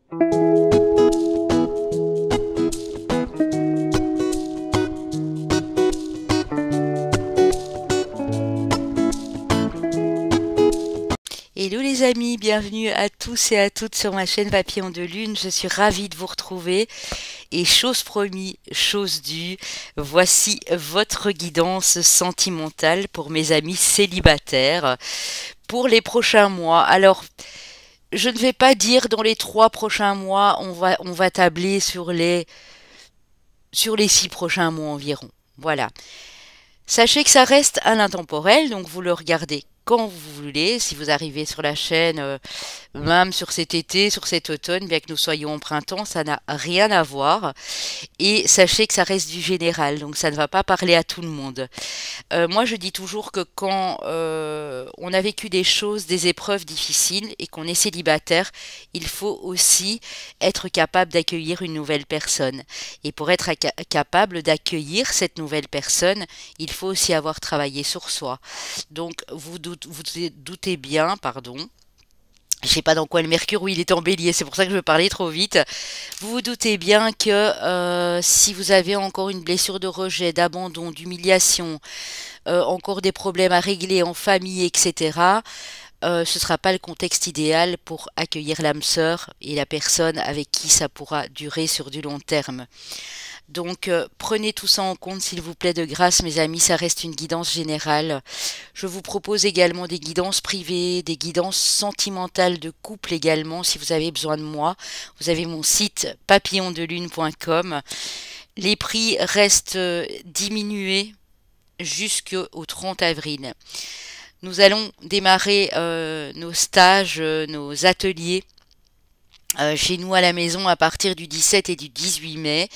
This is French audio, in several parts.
Hello les amis, bienvenue à tous et à toutes sur ma chaîne Papillon de Lune. Je suis ravie de vous retrouver et chose promis, chose due, voici votre guidance sentimentale pour mes amis célibataires pour les prochains mois. Alors, je ne vais pas dire dans les 3 prochains mois, on va tabler sur les 6 prochains mois environ. Voilà. Sachez que ça reste un intemporel, donc vous le regardez quand vous voulez. Si vous arrivez sur la chaîne, même sur cet été, sur cet automne, bien que nous soyons en printemps, ça n'a rien à voir. Et sachez que ça reste du général, donc ça ne va pas parler à tout le monde. Moi, je dis toujours que quand on a vécu des choses, des épreuves difficiles et qu'on est célibataire, il faut aussi être capable d'accueillir une nouvelle personne. Et pour être capable d'accueillir cette nouvelle personne, il faut aussi avoir travaillé sur soi. Donc, vous doutez bien, pardon. Je sais pas dans quoi le Mercure, oui, il est en bélier, c'est pour ça que je veux parler trop vite. Vous vous doutez bien que si vous avez encore une blessure de rejet, d'abandon, d'humiliation, encore des problèmes à régler en famille, etc., ce sera pas le contexte idéal pour accueillir l'âme sœur et la personne avec qui ça pourra durer sur du long terme. Donc, prenez tout ça en compte, s'il vous plaît, de grâce, mes amis, ça reste une guidance générale. Je vous propose également des guidances privées, des guidances sentimentales de couple également, si vous avez besoin de moi. Vous avez mon site papillondelune.com. Les prix restent diminués jusqu'au 30 avril. Nous allons démarrer nos stages, nos ateliers chez nous à la maison à partir du 17 et du 18 mai.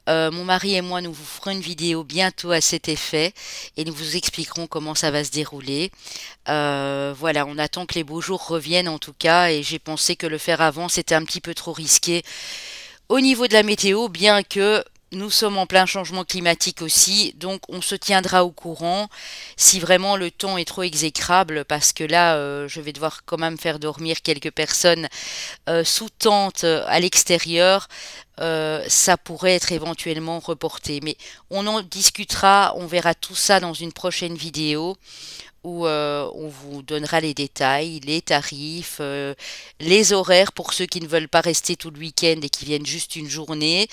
Mon mari et moi, nous vous ferons une vidéo bientôt à cet effet et nous vous expliquerons comment ça va se dérouler. Voilà, on attend que les beaux jours reviennent en tout cas et j'ai pensé que le faire avant, c'était un petit peu trop risqué au niveau de la météo, bien que nous sommes en plein changement climatique aussi, donc on se tiendra au courant si vraiment le temps est trop exécrable, parce que là, je vais devoir quand même faire dormir quelques personnes sous tente à l'extérieur. Ça pourrait être éventuellement reporté, mais on en discutera, on verra tout ça dans une prochaine vidéo où on vous donnera les détails, les tarifs, les horaires pour ceux qui ne veulent pas rester tout le week-end et qui viennent juste une journée.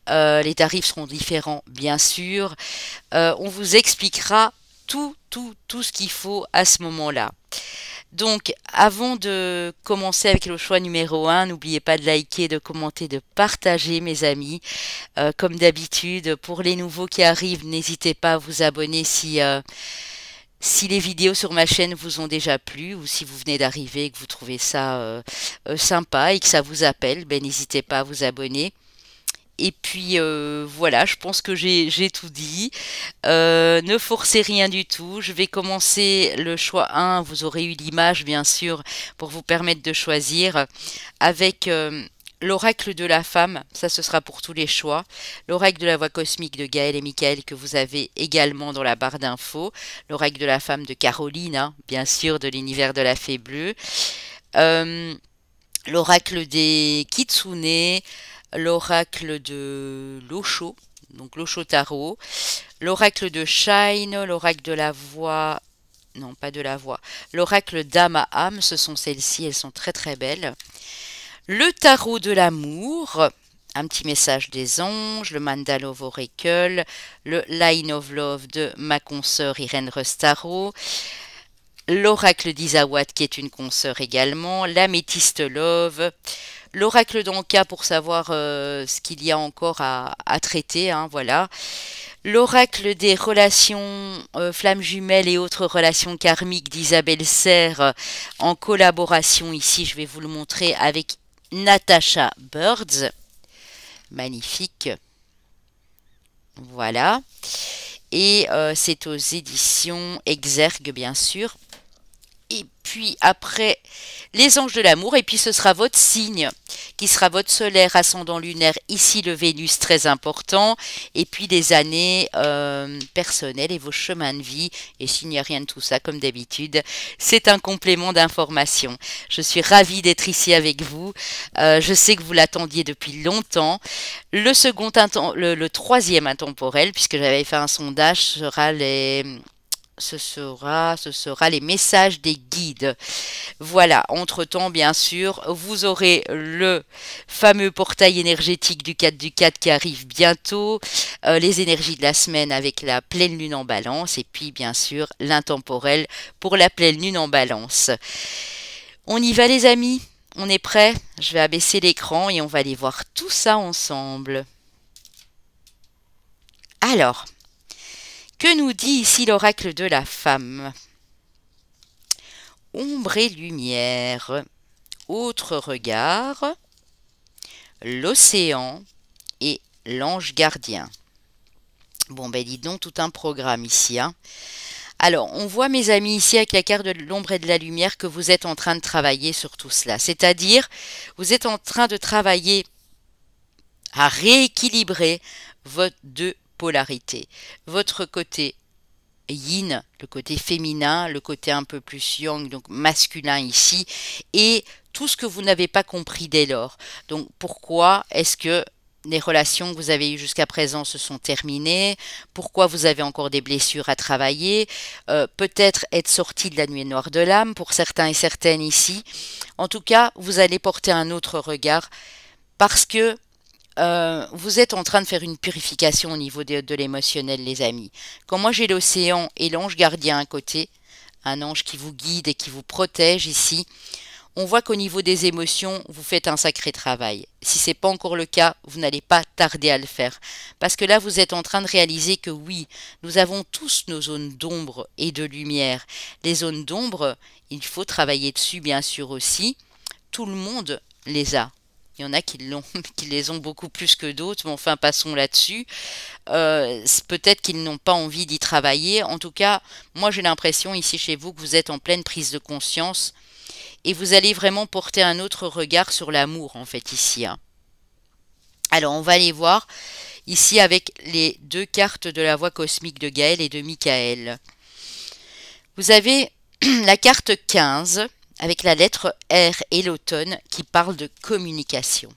Les tarifs seront différents, bien sûr. On vous expliquera tout ce qu'il faut à ce moment-là. Donc, avant de commencer avec le choix numéro 1, n'oubliez pas de liker, de commenter, de partager, mes amis. Comme d'habitude, pour les nouveaux qui arrivent, n'hésitez pas à vous abonner si les vidéos sur ma chaîne vous ont déjà plu, ou si vous venez d'arriver et que vous trouvez ça sympa et que ça vous appelle, ben n'hésitez pas à vous abonner. Et puis voilà, je pense que j'ai tout dit. Ne forcez rien du tout. Je vais commencer le choix 1. Vous aurez eu l'image, bien sûr, pour vous permettre de choisir avec l'oracle de la femme. Ça, ce sera pour tous les choix. L'oracle de la voix cosmique de Gaël et Michael que vous avez également dans la barre d'infos. L'oracle de la femme de Caroline, hein, bien sûr, de l'univers de la fée bleue. Euh, L'oracle des Kitsune, l'oracle de l'Osho, donc l'Osho Tarot, l'oracle de Shine, l'oracle de la voix, non pas de la voix, l'oracle d'Ama-Am, ce sont celles-ci, elles sont très très belles. Le tarot de l'amour, un petit message des anges, le Mandala of Oracle, le Line of Love de ma consoeur Irène Restaro, l'oracle d'Isawat qui est une consoeur également, l'améthyste Love, l'oracle d'Anka pour savoir ce qu'il y a encore à traiter, hein, voilà. L'oracle des relations flammes jumelles et autres relations karmiques d'Isabelle Serre en collaboration, ici je vais vous le montrer avec Natasha Birds, magnifique, voilà. Et c'est aux éditions Exergue bien sûr. Et puis après, les anges de l'amour, et puis ce sera votre signe, qui sera votre solaire, ascendant lunaire, ici le Vénus, très important, et puis des années personnelles et vos chemins de vie, et s'il n'y a rien de tout ça, comme d'habitude, c'est un complément d'information. Je suis ravie d'être ici avec vous, je sais que vous l'attendiez depuis longtemps. Le troisième intemporel, puisque j'avais fait un sondage, ce sera les messages des guides. Voilà, entre-temps, bien sûr, vous aurez le fameux portail énergétique du 4 du 4 qui arrive bientôt, les énergies de la semaine avec la pleine lune en balance, et puis bien sûr l'intemporel pour la pleine lune en balance. On y va les amis? On est prêts? Je vais abaisser l'écran et on va aller voir tout ça ensemble. Alors, que nous dit ici l'oracle de la femme? Ombre et lumière, autre regard, l'océan et l'ange gardien. Bon ben dis donc, tout un programme ici, hein. Alors, on voit mes amis ici avec la carte de l'ombre et de la lumière que vous êtes en train de travailler sur tout cela. C'est-à-dire, vous êtes en train de travailler à rééquilibrer vos deux polarités. Votre côté yin, le côté féminin, le côté un peu plus yang, donc masculin ici, et tout ce que vous n'avez pas compris dès lors. Donc pourquoi est-ce que les relations que vous avez eues jusqu'à présent se sont terminées? Pourquoi vous avez encore des blessures à travailler? Peut-être être sorti de la nuée noire de l'âme pour certains et certaines ici. En tout cas, vous allez porter un autre regard parce que vous êtes en train de faire une purification au niveau de l'émotionnel, les amis. Quand moi j'ai l'océan et l'ange gardien à côté, un ange qui vous guide et qui vous protège ici, on voit qu'au niveau des émotions, vous faites un sacré travail. Si ce n'est pas encore le cas, vous n'allez pas tarder à le faire. Parce que là, vous êtes en train de réaliser que oui, nous avons tous nos zones d'ombre et de lumière. Les zones d'ombre, il faut travailler dessus bien sûr aussi. Tout le monde les a. Il y en a qui les ont beaucoup plus que d'autres, mais enfin passons là-dessus. Peut-être qu'ils n'ont pas envie d'y travailler. En tout cas, moi j'ai l'impression ici chez vous que vous êtes en pleine prise de conscience et vous allez vraiment porter un autre regard sur l'amour en fait ici, hein. Alors on va aller voir ici avec les deux cartes de la voie cosmique de Gaël et de Michael. Vous avez la carte 15 avec la lettre R et l'automne qui parle de communication.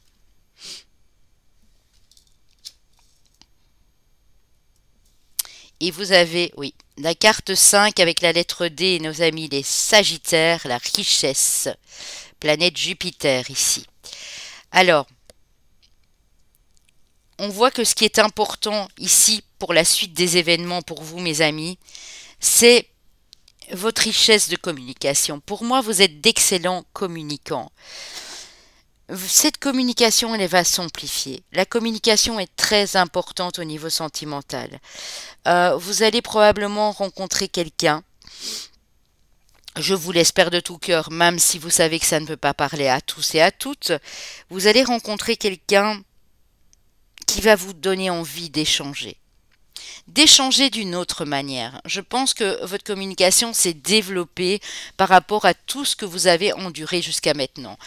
Et vous avez, oui, la carte 5 avec la lettre D et nos amis les Sagittaires, la richesse, planète Jupiter ici. Alors, on voit que ce qui est important ici pour la suite des événements pour vous, mes amis, c'est votre richesse de communication. Pour moi, vous êtes d'excellents communicants. Cette communication, elle va s'amplifier. La communication est très importante au niveau sentimental. Vous allez probablement rencontrer quelqu'un. Je vous l'espère de tout cœur, même si vous savez que ça ne peut pas parler à tous et à toutes. Vous allez rencontrer quelqu'un qui va vous donner envie d'échanger. D'échanger d'une autre manière. Je pense que votre communication s'est développée par rapport à tout ce que vous avez enduré jusqu'à maintenant.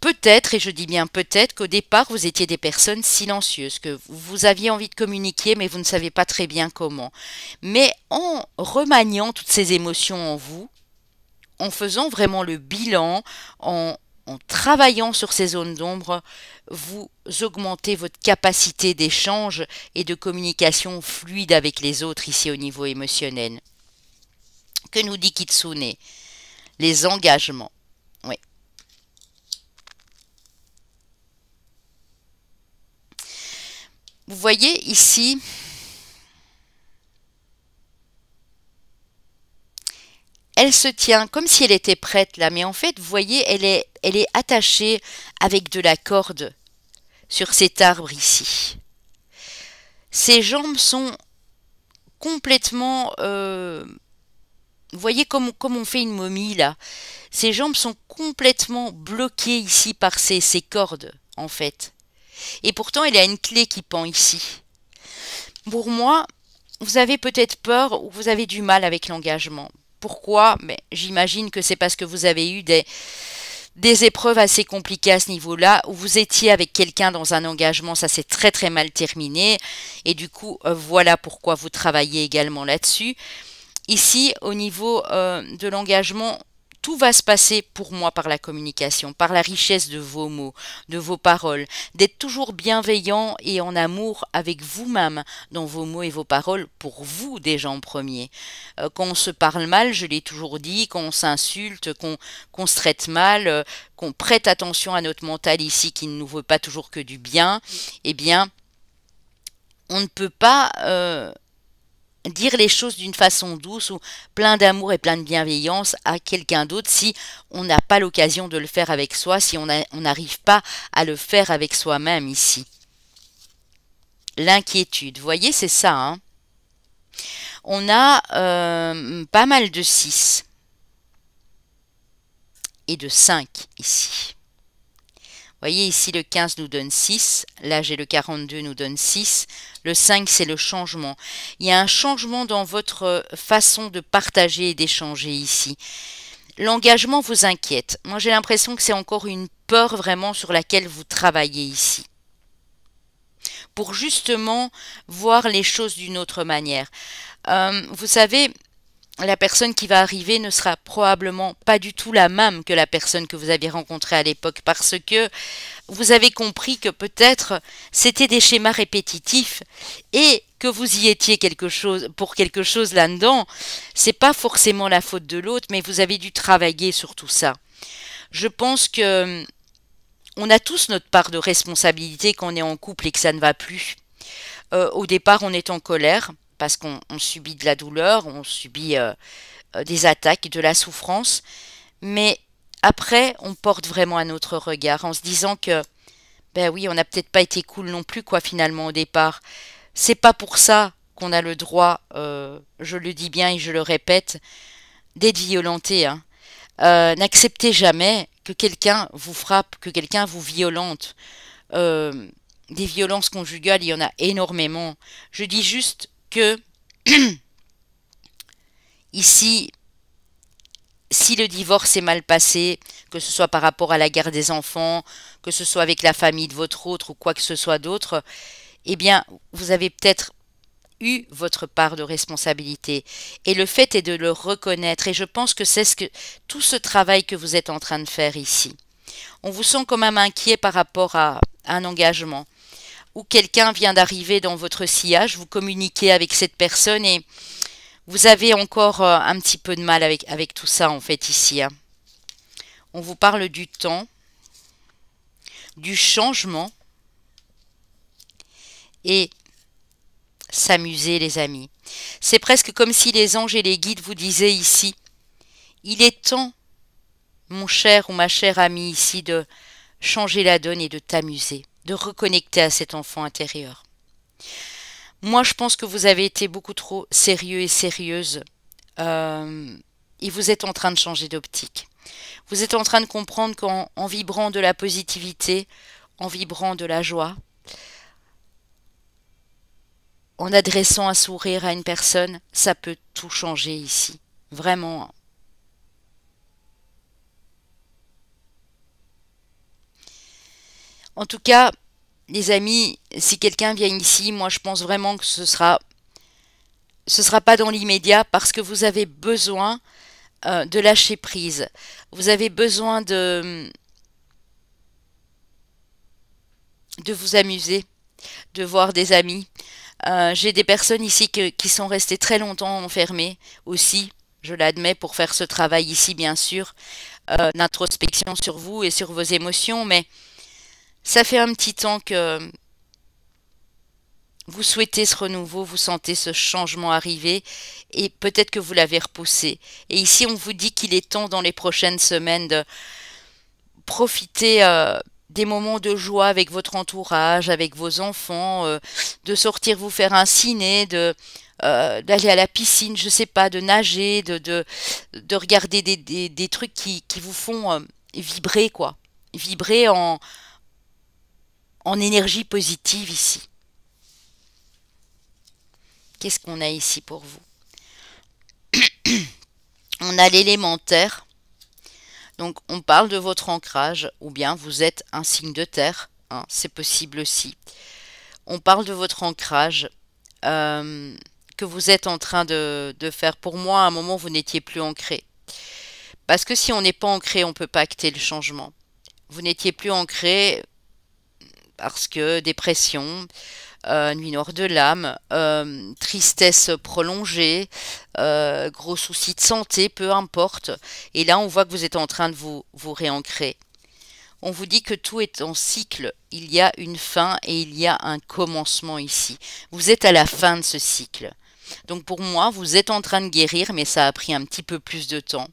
Peut-être, et je dis bien peut-être, qu'au départ, vous étiez des personnes silencieuses, que vous aviez envie de communiquer, mais vous ne savez pas très bien comment. Mais en remaniant toutes ces émotions en vous, en faisant vraiment le bilan, en travaillant sur ces zones d'ombre, vous augmentez votre capacité d'échange et de communication fluide avec les autres ici au niveau émotionnel. Que nous dit Kitsune? Les engagements. Oui. Vous voyez ici, elle se tient comme si elle était prête là, mais en fait, vous voyez, elle est attachée avec de la corde sur cet arbre ici. Ses jambes sont complètement... vous voyez comme on fait une momie là. Ses jambes sont complètement bloquées ici par ces cordes, en fait. Et pourtant, il y a une clé qui pend ici. Pour moi, vous avez peut-être peur ou vous avez du mal avec l'engagement. Pourquoi? Mais j'imagine que c'est parce que vous avez eu des épreuves assez compliquées à ce niveau-là, où vous étiez avec quelqu'un dans un engagement, ça s'est très très mal terminé, et du coup, voilà pourquoi vous travaillez également là-dessus. Ici, au niveau de l'engagement, tout va se passer pour moi par la communication, par la richesse de vos mots, de vos paroles, d'être toujours bienveillant et en amour avec vous-même dans vos mots et vos paroles, pour vous déjà en premier. Quand on se parle mal, je l'ai toujours dit, quand on s'insulte, qu'on se traite mal, qu'on prête attention à notre mental ici qui ne nous veut pas toujours que du bien, eh bien, on ne peut pas dire les choses d'une façon douce ou plein d'amour et plein de bienveillance à quelqu'un d'autre si on n'a pas l'occasion de le faire avec soi, si on n'arrive pas à le faire avec soi-même ici. L'inquiétude, vous voyez, c'est ça, hein. On a pas mal de 6 et de 5 ici. Vous voyez, ici, le 15 nous donne 6. Là, j'ai le 42 nous donne 6. Le 5, c'est le changement. Il y a un changement dans votre façon de partager et d'échanger ici. L'engagement vous inquiète. Moi, j'ai l'impression que c'est encore une peur vraiment sur laquelle vous travaillez ici. Pour justement voir les choses d'une autre manière. Vous savez, la personne qui va arriver ne sera probablement pas du tout la même que la personne que vous aviez rencontrée à l'époque, parce que vous avez compris que peut-être c'était des schémas répétitifs et que vous y étiez pour quelque chose là-dedans. C'est pas forcément la faute de l'autre, mais vous avez dû travailler sur tout ça. Je pense que on a tous notre part de responsabilité quand on est en couple et que ça ne va plus. Au départ, on est en colère parce qu'on subit de la douleur, on subit des attaques, de la souffrance, mais après, on porte vraiment un autre regard en se disant que, ben oui, on n'a peut-être pas été cool non plus, quoi, finalement, au départ. C'est pas pour ça qu'on a le droit, je le dis bien et je le répète, d'être violenté, hein. N'acceptez jamais que quelqu'un vous frappe, que quelqu'un vous violente. Euh, des violences conjugales, il y en a énormément. Je dis juste que ici, si le divorce est mal passé, que ce soit par rapport à la garde des enfants, que ce soit avec la famille de votre autre ou quoi que ce soit d'autre, eh bien, vous avez peut-être eu votre part de responsabilité. Et le fait est de le reconnaître. Et je pense que c'est tout ce travail que vous êtes en train de faire ici. On vous sent quand même inquiet par rapport à un engagement. Ou quelqu'un vient d'arriver dans votre sillage, vous communiquez avec cette personne et vous avez encore un petit peu de mal avec tout ça en fait ici, hein. On vous parle du temps, du changement et s'amuser les amis. C'est presque comme si les anges et les guides vous disaient ici, il est temps, mon cher ou ma chère amie ici, de changer la donne et de t'amuser, de reconnecter à cet enfant intérieur. Moi, je pense que vous avez été beaucoup trop sérieux et sérieuse et vous êtes en train de changer d'optique. Vous êtes en train de comprendre qu'en vibrant de la positivité, en vibrant de la joie, en adressant un sourire à une personne, ça peut tout changer ici. Vraiment. En tout cas, les amis, si quelqu'un vient ici, moi je pense vraiment que ce sera pas dans l'immédiat parce que vous avez besoin de lâcher prise. Vous avez besoin de vous amuser, de voir des amis. J'ai des personnes ici qui sont restées très longtemps enfermées aussi, je l'admets, pour faire ce travail ici, bien sûr, d'introspection sur vous et sur vos émotions, mais ça fait un petit temps que vous souhaitez ce renouveau, vous sentez ce changement arriver et peut-être que vous l'avez repoussé. Et ici, on vous dit qu'il est temps dans les prochaines semaines de profiter des moments de joie avec votre entourage, avec vos enfants, de sortir vous faire un ciné, d'aller à la piscine, je sais pas, de nager, de regarder des trucs qui vous font vibrer, quoi. Vibrer en énergie positive ici. Qu'est-ce qu'on a ici pour vous? On a l'élémentaire. Donc on parle de votre ancrage, ou bien vous êtes un signe de terre, hein, c'est possible aussi. On parle de votre ancrage euh, que vous êtes en train de faire. Pour moi, à un moment, vous n'étiez plus ancré. Parce que si on n'est pas ancré, on ne peut pas acter le changement. Vous n'étiez plus ancré parce que dépression, nuit noire de l'âme, tristesse prolongée, gros soucis de santé, peu importe. Et là, on voit que vous êtes en train de vous réancrer. On vous dit que tout est en cycle. Il y a une fin et il y a un commencement ici. Vous êtes à la fin de ce cycle. Donc pour moi, vous êtes en train de guérir, mais ça a pris un petit peu plus de temps.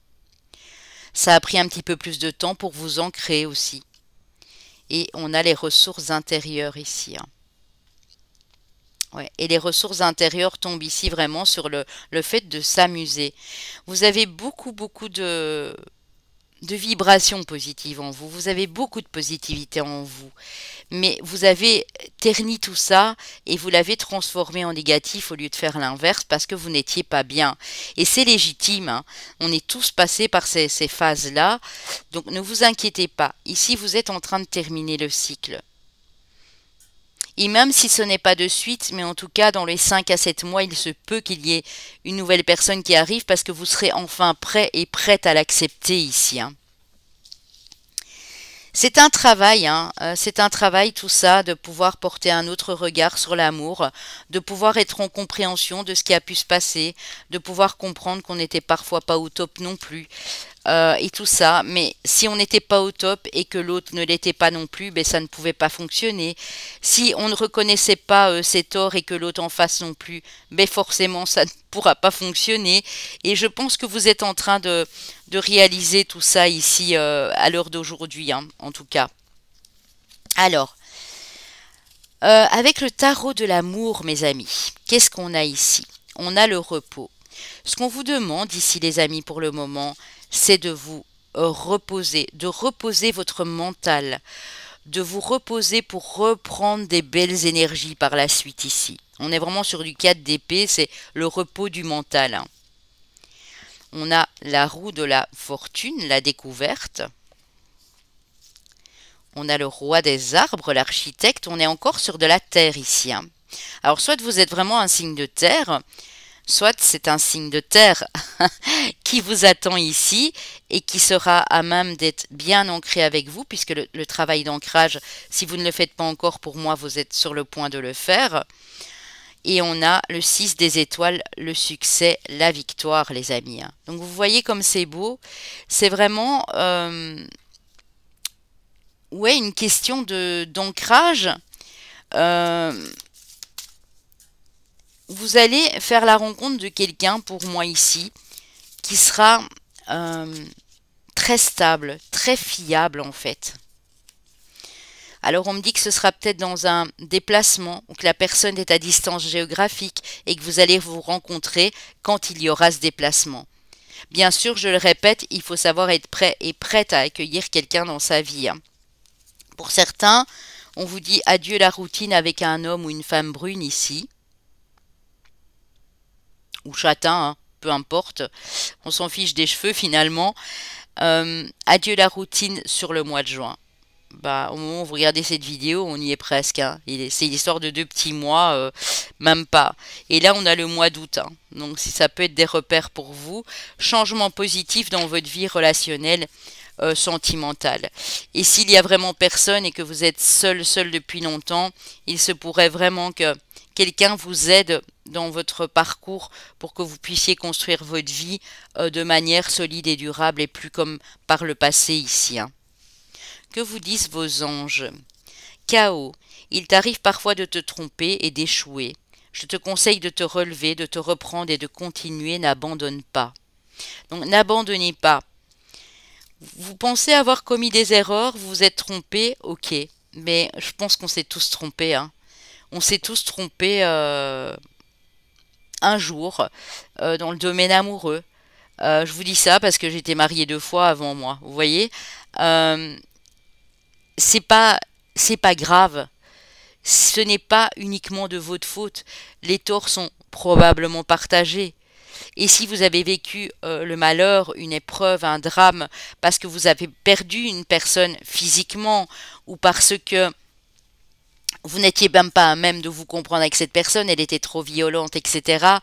Ça a pris un petit peu plus de temps pour vous ancrer aussi. Et on a les ressources intérieures ici, hein. Ouais. Et les ressources intérieures tombent ici vraiment sur le fait de s'amuser. Vous avez beaucoup de vibrations positives en vous. Vous avez beaucoup de positivité en vous. Mais vous avez terni tout ça et vous l'avez transformé en négatif au lieu de faire l'inverse parce que vous n'étiez pas bien. Et c'est légitime, hein. On est tous passés par ces phases-là. Donc ne vous inquiétez pas. Ici, vous êtes en train de terminer le cycle. Et même si ce n'est pas de suite, mais en tout cas dans les 5 à 7 mois, il se peut qu'il y ait une nouvelle personne qui arrive parce que vous serez enfin prêt et prête à l'accepter ici, hein. C'est un travail, hein, c'est un travail tout ça, de pouvoir porter un autre regard sur l'amour, de pouvoir être en compréhension de ce qui a pu se passer, de pouvoir comprendre qu'on n'était parfois pas au top non plus, et tout ça. Mais si on n'était pas au top et que l'autre ne l'était pas non plus, ben ça ne pouvait pas fonctionner. Si on ne reconnaissait pas ses torts et que l'autre en face non plus, ben forcément ça ne pourra pas fonctionner. Et je pense que vous êtes en train de réaliser tout ça ici à l'heure d'aujourd'hui, hein, en tout cas. Alors, avec le tarot de l'amour, mes amis, qu'est-ce qu'on a ici? On a le repos. Ce qu'on vous demande ici, les amis, pour le moment, c'est de vous reposer, de reposer votre mental, de vous reposer pour reprendre des belles énergies par la suite ici. On est vraiment sur du 4 d'épée, c'est le repos du mental, hein. On a la roue de la fortune, la découverte. On a le roi des arbres, l'architecte. On est encore sur de la terre ici, hein. Alors, soit vous êtes vraiment un signe de terre, soit c'est un signe de terre qui vous attend ici et qui sera à même d'être bien ancré avec vous, puisque le travail d'ancrage, si vous ne le faites pas encore, pour moi, vous êtes sur le point de le faire. Et on a le 6 des étoiles, le succès, la victoire, les amis, hein. Donc vous voyez comme c'est beau. C'est vraiment ouais, une question d'ancrage. Euh, vous allez faire la rencontre de quelqu'un, pour moi ici, qui sera très stable, très fiable en fait. Alors on me dit que ce sera peut-être dans un déplacement ou que la personne est à distance géographique et que vous allez vous rencontrer quand il y aura ce déplacement. Bien sûr, je le répète, il faut savoir être prêt et prête à accueillir quelqu'un dans sa vie, hein. Pour certains, on vous dit adieu la routine avec un homme ou une femme brune ici, ou châtain, hein, peu importe, on s'en fiche des cheveux finalement. Adieu la routine sur le mois de juin. Bah, au moment où vous regardez cette vidéo, on y est presque, hein. C'est l'histoire de 2 petits mois, même pas. Et là, on a le mois d'août, hein. Donc, si ça peut être des repères pour vous, changement positif dans votre vie relationnelle, sentimentale. Et s'il y a vraiment personne et que vous êtes seul depuis longtemps, il se pourrait vraiment que quelqu'un vous aide dans votre parcours pour que vous puissiez construire votre vie de manière solide et durable et plus comme par le passé ici, hein. Que vous disent vos anges? Chaos. Il t'arrive parfois de te tromper et d'échouer. Je te conseille de te relever, de te reprendre et de continuer. N'abandonne pas. Donc n'abandonnez pas. Vous pensez avoir commis des erreurs, vous vous êtes trompé, ok. Mais je pense qu'on s'est tous trompés, hein. On s'est tous trompés un jour dans le domaine amoureux. Je vous dis ça parce que j'étais mariée 2 fois avant moi. Vous voyez, euh, c'est pas c'est pas grave. Ce n'est pas uniquement de votre faute. Les torts sont probablement partagés. Et si vous avez vécu le malheur, une épreuve, un drame, parce que vous avez perdu une personne physiquement ou parce que vous n'étiez même pas à même de vous comprendre avec cette personne, elle était trop violente, etc.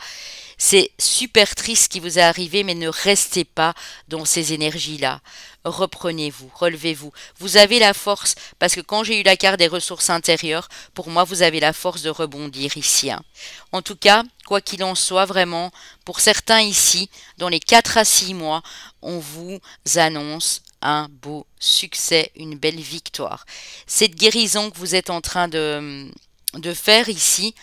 C'est super triste ce qui vous est arrivé, mais ne restez pas dans ces énergies-là. Reprenez-vous, relevez-vous. Vous avez la force, parce que quand j'ai eu la carte des ressources intérieures, pour moi, vous avez la force de rebondir ici, hein. En tout cas, quoi qu'il en soit, vraiment, pour certains ici, dans les 4 à 6 mois, on vous annonce un beau succès, une belle victoire. Cette guérison que vous êtes en train de faire ici,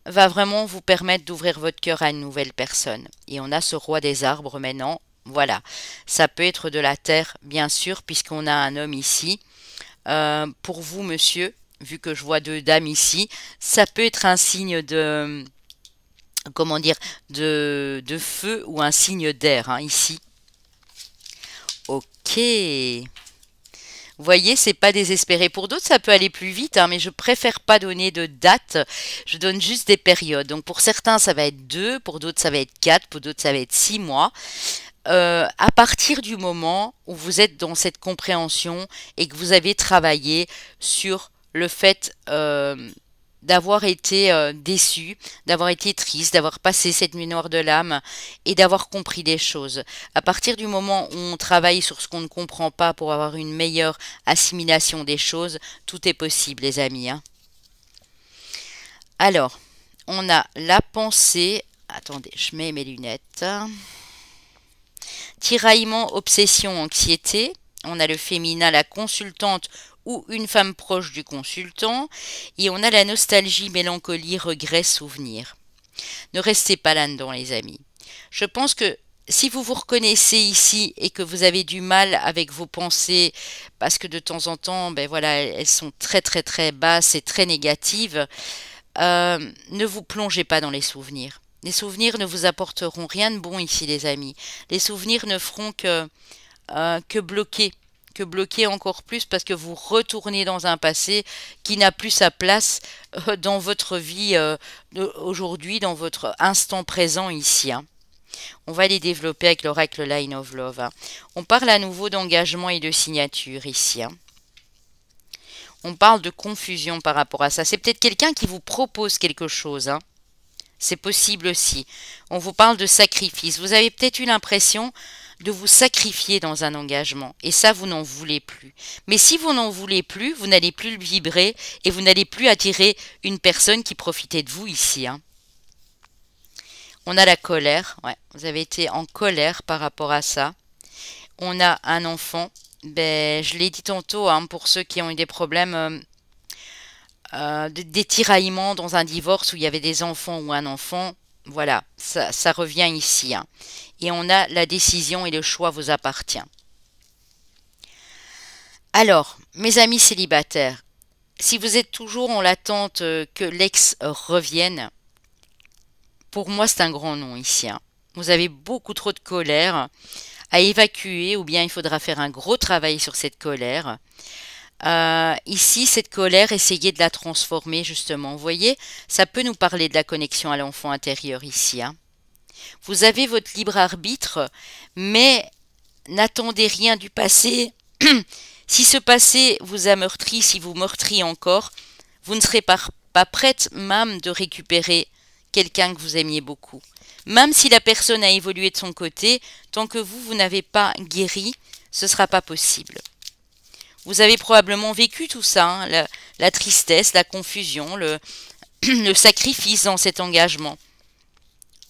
va vraiment vous permettre d'ouvrir votre cœur à une nouvelle personne. Et on a ce roi des arbres maintenant. Voilà, ça peut être de la terre, bien sûr, puisqu'on a un homme ici. Pour vous, monsieur, vu que je vois 2 dames ici, ça peut être un signe de, comment dire, de feu ou un signe d'air, hein, ici. Ok. Vous voyez, c'est pas désespéré. Pour d'autres, ça peut aller plus vite, hein, mais je préfère pas donner de date. Je donne juste des périodes. Donc pour certains, ça va être 2, pour d'autres, ça va être 4, pour d'autres, ça va être 6 mois. À partir du moment où vous êtes dans cette compréhension et que vous avez travaillé sur le fait d'avoir été déçu, d'avoir été triste, d'avoir passé cette nuit noire de l'âme et d'avoir compris des choses. À partir du moment où on travaille sur ce qu'on ne comprend pas pour avoir une meilleure assimilation des choses, tout est possible, les amis, hein. Alors, on a la pensée. Attendez, je mets mes lunettes. Tiraillement, obsession, anxiété. On a le féminin, la consultante ou une femme proche du consultant. Et on a la nostalgie, mélancolie, regret, souvenir. Ne restez pas là-dedans, les amis. Je pense que si vous vous reconnaissez ici et que vous avez du mal avec vos pensées, parce que de temps en temps, ben voilà, elles sont très très très basses et très négatives, ne vous plongez pas dans les souvenirs. Les souvenirs ne vous apporteront rien de bon ici, les amis. Les souvenirs ne feront que bloquer encore plus parce que vous retournez dans un passé qui n'a plus sa place dans votre vie aujourd'hui, dans votre instant présent ici, hein. On va les développer avec l'oracle Line of Love, hein. On parle à nouveau d'engagement et de signature ici, hein. On parle de confusion par rapport à ça. C'est peut-être quelqu'un qui vous propose quelque chose, hein. C'est possible aussi. On vous parle de sacrifice. Vous avez peut-être eu l'impression de vous sacrifier dans un engagement. Et ça, vous n'en voulez plus. Mais si vous n'en voulez plus, vous n'allez plus le vibrer et vous n'allez plus attirer une personne qui profitait de vous ici, hein. On a la colère. Ouais, vous avez été en colère par rapport à ça. On a un enfant. Ben, je l'ai dit tantôt, hein, pour ceux qui ont eu des problèmes des tiraillements dans un divorce où il y avait des enfants ou un enfant, voilà, ça revient ici, hein. Et on a la décision et le choix vous appartient. Alors, mes amis célibataires, si vous êtes toujours en l'attente que l'ex revienne, pour moi c'est un grand non ici, hein. Vous avez beaucoup trop de colère à évacuer ou bien il faudra faire un gros travail sur cette colère. Ici, cette colère, essayez de la transformer justement. Vous voyez, ça peut nous parler de la connexion à l'enfant intérieur ici, hein. Vous avez votre libre arbitre, mais n'attendez rien du passé. Si ce passé vous a meurtri, si vous meurtriez encore, vous ne serez pas prête même de récupérer quelqu'un que vous aimiez beaucoup. Même si la personne a évolué de son côté, tant que vous n'avez pas guéri, ce ne sera pas possible. Vous avez probablement vécu tout ça, hein, la tristesse, la confusion, le sacrifice dans cet engagement.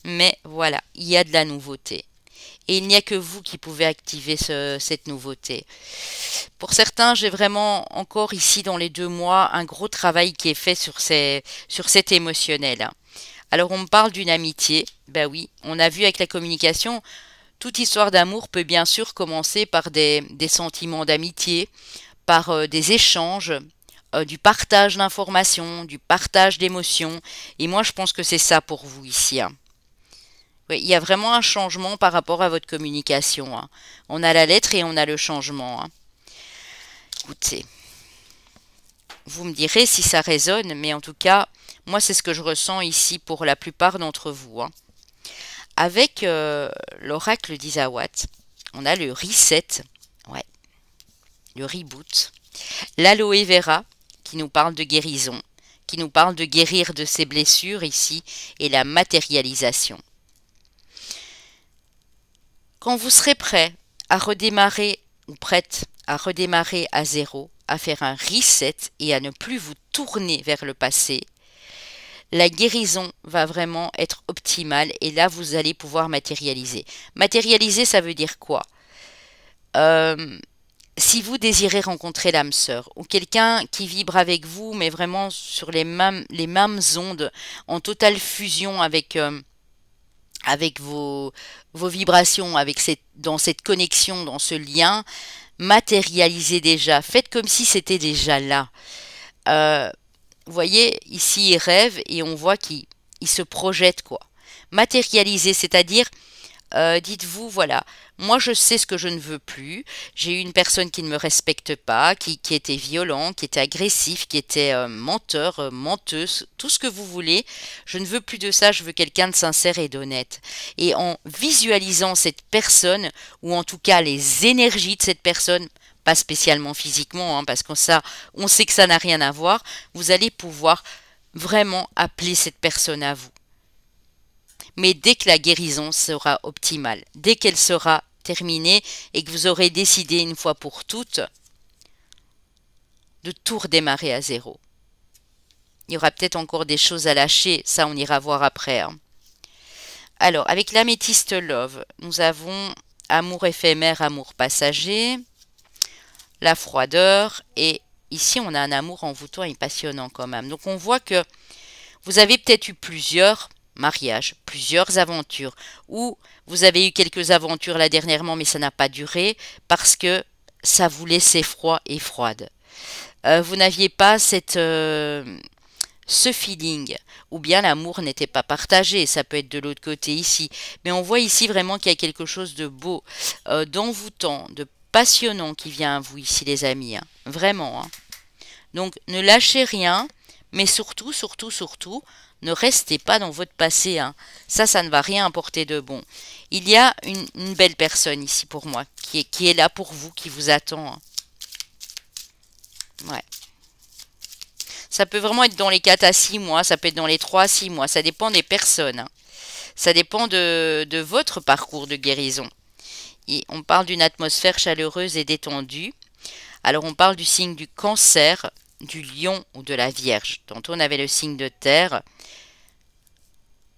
Mais voilà, il y a de la nouveauté. Et il n'y a que vous qui pouvez activer cette nouveauté. Pour certains, j'ai vraiment encore ici dans les 2 mois un gros travail qui est fait sur cet émotionnel, hein. Alors on me parle d'une amitié, ben oui, on a vu avec la communication, toute histoire d'amour peut bien sûr commencer par des sentiments d'amitié, par des échanges, du partage d'informations, du partage d'émotions. Et moi, je pense que c'est ça pour vous ici, hein. Oui, il y a vraiment un changement par rapport à votre communication, hein. On a la lettre et on a le changement, hein. Écoutez, vous me direz si ça résonne, mais en tout cas, moi, c'est ce que je ressens ici pour la plupart d'entre vous, hein. avec l'oracle d'Isawat, on a le reset, ouais, le reboot, l'aloe vera qui nous parle de guérison, qui nous parle de guérir de ses blessures ici, et la matérialisation. Quand vous serez prêt à redémarrer ou prête à redémarrer à zéro, à faire un reset et à ne plus vous tourner vers le passé, la guérison va vraiment être optimale et là vous allez pouvoir matérialiser. Matérialiser, ça veut dire quoi? Si vous désirez rencontrer l'âme sœur ou quelqu'un qui vibre avec vous mais vraiment sur les mêmes ondes, en totale fusion avec vos vibrations, dans cette connexion, dans ce lien, matérialisez déjà. Faites comme si c'était déjà là. Vous voyez, ici, il rêve et on voit qu'il se projette, quoi. Matérialiser, c'est-à-dire, dites-vous, voilà, moi je sais ce que je ne veux plus. J'ai eu une personne qui ne me respecte pas, qui était violent, qui était agressif, qui était menteur, menteuse, tout ce que vous voulez. Je ne veux plus de ça, je veux quelqu'un de sincère et d'honnête. Et en visualisant cette personne, ou en tout cas les énergies de cette personne, pas spécialement physiquement, hein, parce qu'on sait que ça n'a rien à voir, vous allez pouvoir vraiment appeler cette personne à vous. Mais dès que la guérison sera optimale, dès qu'elle sera terminée et que vous aurez décidé une fois pour toutes de tout redémarrer à zéro. Il y aura peut-être encore des choses à lâcher, ça on ira voir après. Hein. Alors, avec l'améthyste love, nous avons amour éphémère, amour passager, la froideur et ici on a un amour envoûtant et passionnant quand même. Donc on voit que vous avez peut-être eu plusieurs mariage, plusieurs aventures, ou vous avez eu quelques aventures là dernièrement mais ça n'a pas duré parce que ça vous laissait froid et froide. Vous n'aviez pas ce feeling, ou bien l'amour n'était pas partagé, ça peut être de l'autre côté ici, mais on voit ici vraiment qu'il y a quelque chose de beau, d'envoûtant, de passionnant qui vient à vous ici les amis, hein. Vraiment. Hein. Donc ne lâchez rien, mais surtout, ne restez pas dans votre passé. Hein. Ça ne va rien apporter de bon. Il y a une belle personne ici pour moi, qui est là pour vous, qui vous attend. Hein. Ouais. Ça peut vraiment être dans les 4 à 6 mois, ça peut être dans les 3 à 6 mois, ça dépend des personnes. Hein. Ça dépend de votre parcours de guérison. Et on parle d'une atmosphère chaleureuse et détendue. Alors on parle du signe du Cancer, du Lion ou de la Vierge. Tantôt on avait le signe de Terre.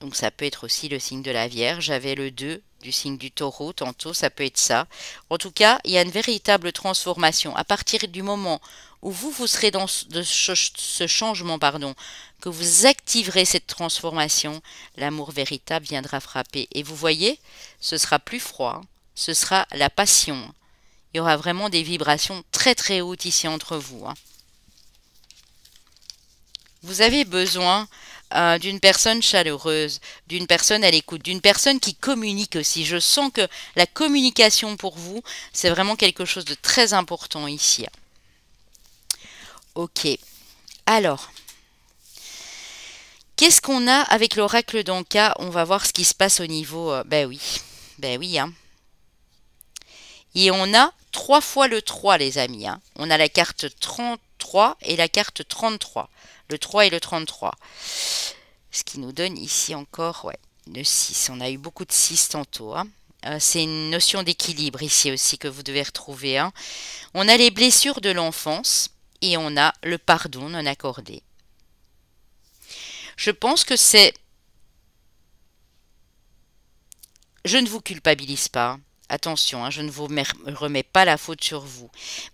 Donc ça peut être aussi le signe de la Vierge. J'avais le 2 du signe du Taureau. Tantôt ça peut être ça. En tout cas, il y a une véritable transformation. À partir du moment où vous serez dans ce changement, que vous activerez cette transformation, l'amour véritable viendra frapper. Et vous voyez, ce sera plus froid. Ce sera la passion. Il y aura vraiment des vibrations très très hautes ici entre vous. Hein. Vous avez besoin d'une personne chaleureuse, d'une personne à l'écoute, d'une personne qui communique aussi. Je sens que la communication pour vous, c'est vraiment quelque chose de très important ici. Ok. Alors, qu'est-ce qu'on a avec l'oracle d'Anka? On va voir ce qui se passe au niveau... ben oui, hein. Et on a 3 fois le 3, les amis. Hein. On a la carte 33 et la carte 33. Le 3 et le 33. Ce qui nous donne ici encore ouais, le 6. On a eu beaucoup de 6 tantôt. Hein. C'est une notion d'équilibre ici aussi que vous devez retrouver. Hein. On a les blessures de l'enfance et on a le pardon non accordé. Je pense que c'est... Je ne vous culpabilise pas. Hein. Attention, hein, je ne vous remets pas la faute sur vous.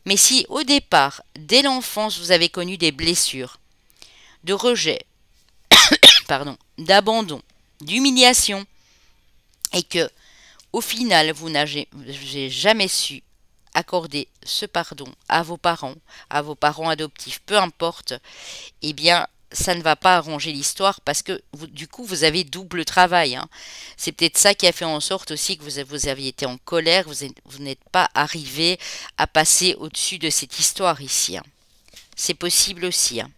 Mais si au départ, dès l'enfance, vous avez connu des blessures, de rejet, pardon, d'abandon, d'humiliation, et que au final, vous n'avez jamais su accorder ce pardon à vos parents adoptifs, peu importe, eh bien, ça ne va pas arranger l'histoire parce que du coup vous avez double travail. Hein. C'est peut-être ça qui a fait en sorte aussi que vous aviez été en colère, vous n'êtes pas arrivé à passer au-dessus de cette histoire ici. Hein. C'est possible aussi. Hein.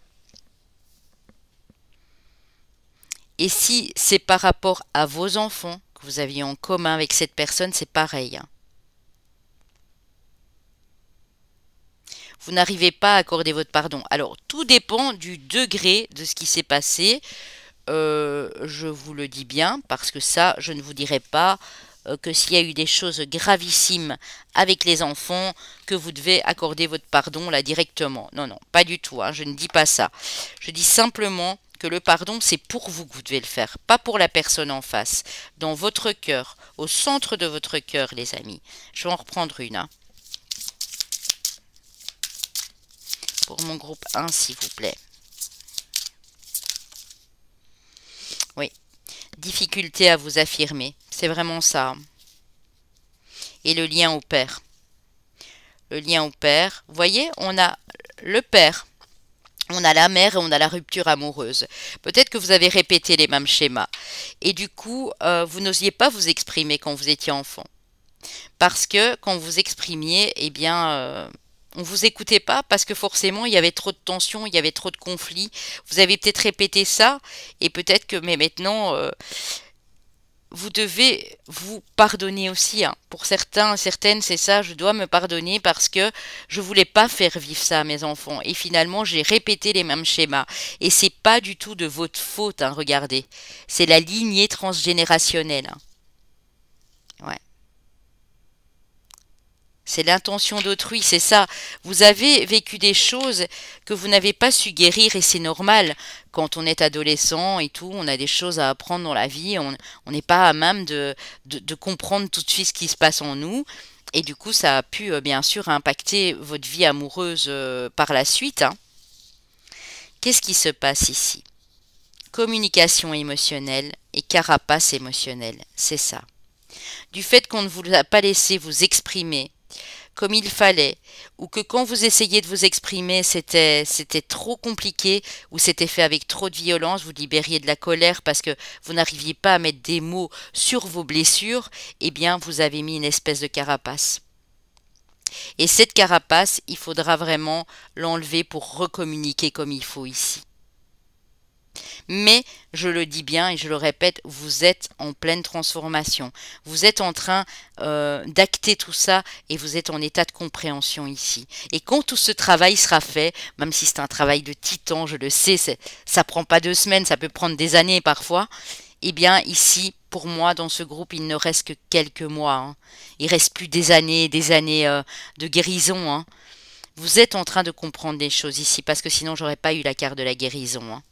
Et si c'est par rapport à vos enfants que vous aviez en commun avec cette personne, c'est pareil, hein. Vous n'arrivez pas à accorder votre pardon. Alors, tout dépend du degré de ce qui s'est passé. Je vous le dis bien, parce que ça, je ne vous dirai pas que s'il y a eu des choses gravissimes avec les enfants, que vous devez accorder votre pardon là directement. Non, non, pas du tout, hein, je ne dis pas ça. Je dis simplement que le pardon, c'est pour vous que vous devez le faire, pas pour la personne en face. Dans votre cœur, au centre de votre cœur, les amis. Je vais en reprendre une, hein. Pour mon groupe 1, s'il vous plaît. Oui. Difficulté à vous affirmer. C'est vraiment ça. Et le lien au père. Le lien au père. Vous voyez, on a le père. On a la mère et on a la rupture amoureuse. Peut-être que vous avez répété les mêmes schémas. Et du coup, vous n'osiez pas vous exprimer quand vous étiez enfant. Parce que quand vous exprimiez, eh bien, on vous écoutait pas parce que forcément, il y avait trop de tensions, il y avait trop de conflits. Vous avez peut-être répété ça et peut-être que, mais maintenant, vous devez vous pardonner aussi, hein. Pour certains, certaines, c'est ça, je dois me pardonner parce que je voulais pas faire vivre ça à mes enfants. Et finalement, j'ai répété les mêmes schémas. Et c'est pas du tout de votre faute, hein, regardez. C'est la lignée transgénérationnelle, hein. Ouais. C'est l'intention d'autrui, c'est ça. Vous avez vécu des choses que vous n'avez pas su guérir et c'est normal. Quand on est adolescent et tout, on a des choses à apprendre dans la vie. On n'est pas à même de comprendre tout de suite ce qui se passe en nous. Et du coup, ça a pu bien sûr impacter votre vie amoureuse par la suite, hein. Qu'est-ce qui se passe ici? Communication émotionnelle et carapace émotionnelle, c'est ça. Du fait qu'on ne vous a pas laissé vous exprimer comme il fallait, ou que quand vous essayez de vous exprimer, c'était trop compliqué, ou c'était fait avec trop de violence, vous libériez de la colère parce que vous n'arriviez pas à mettre des mots sur vos blessures, eh bien vous avez mis une espèce de carapace. Et cette carapace, il faudra vraiment l'enlever pour recommuniquer comme il faut ici. Mais, je le dis bien et je le répète, vous êtes en pleine transformation. Vous êtes en train d'acter tout ça et vous êtes en état de compréhension ici. Et quand tout ce travail sera fait, même si c'est un travail de titan, je le sais, ça prend pas 2 semaines, ça peut prendre des années parfois, eh bien ici, pour moi, dans ce groupe, il ne reste que quelques mois, hein. Il reste plus des années de guérison, hein. Vous êtes en train de comprendre des choses ici, parce que sinon, j'aurais pas eu la carte de la guérison, hein.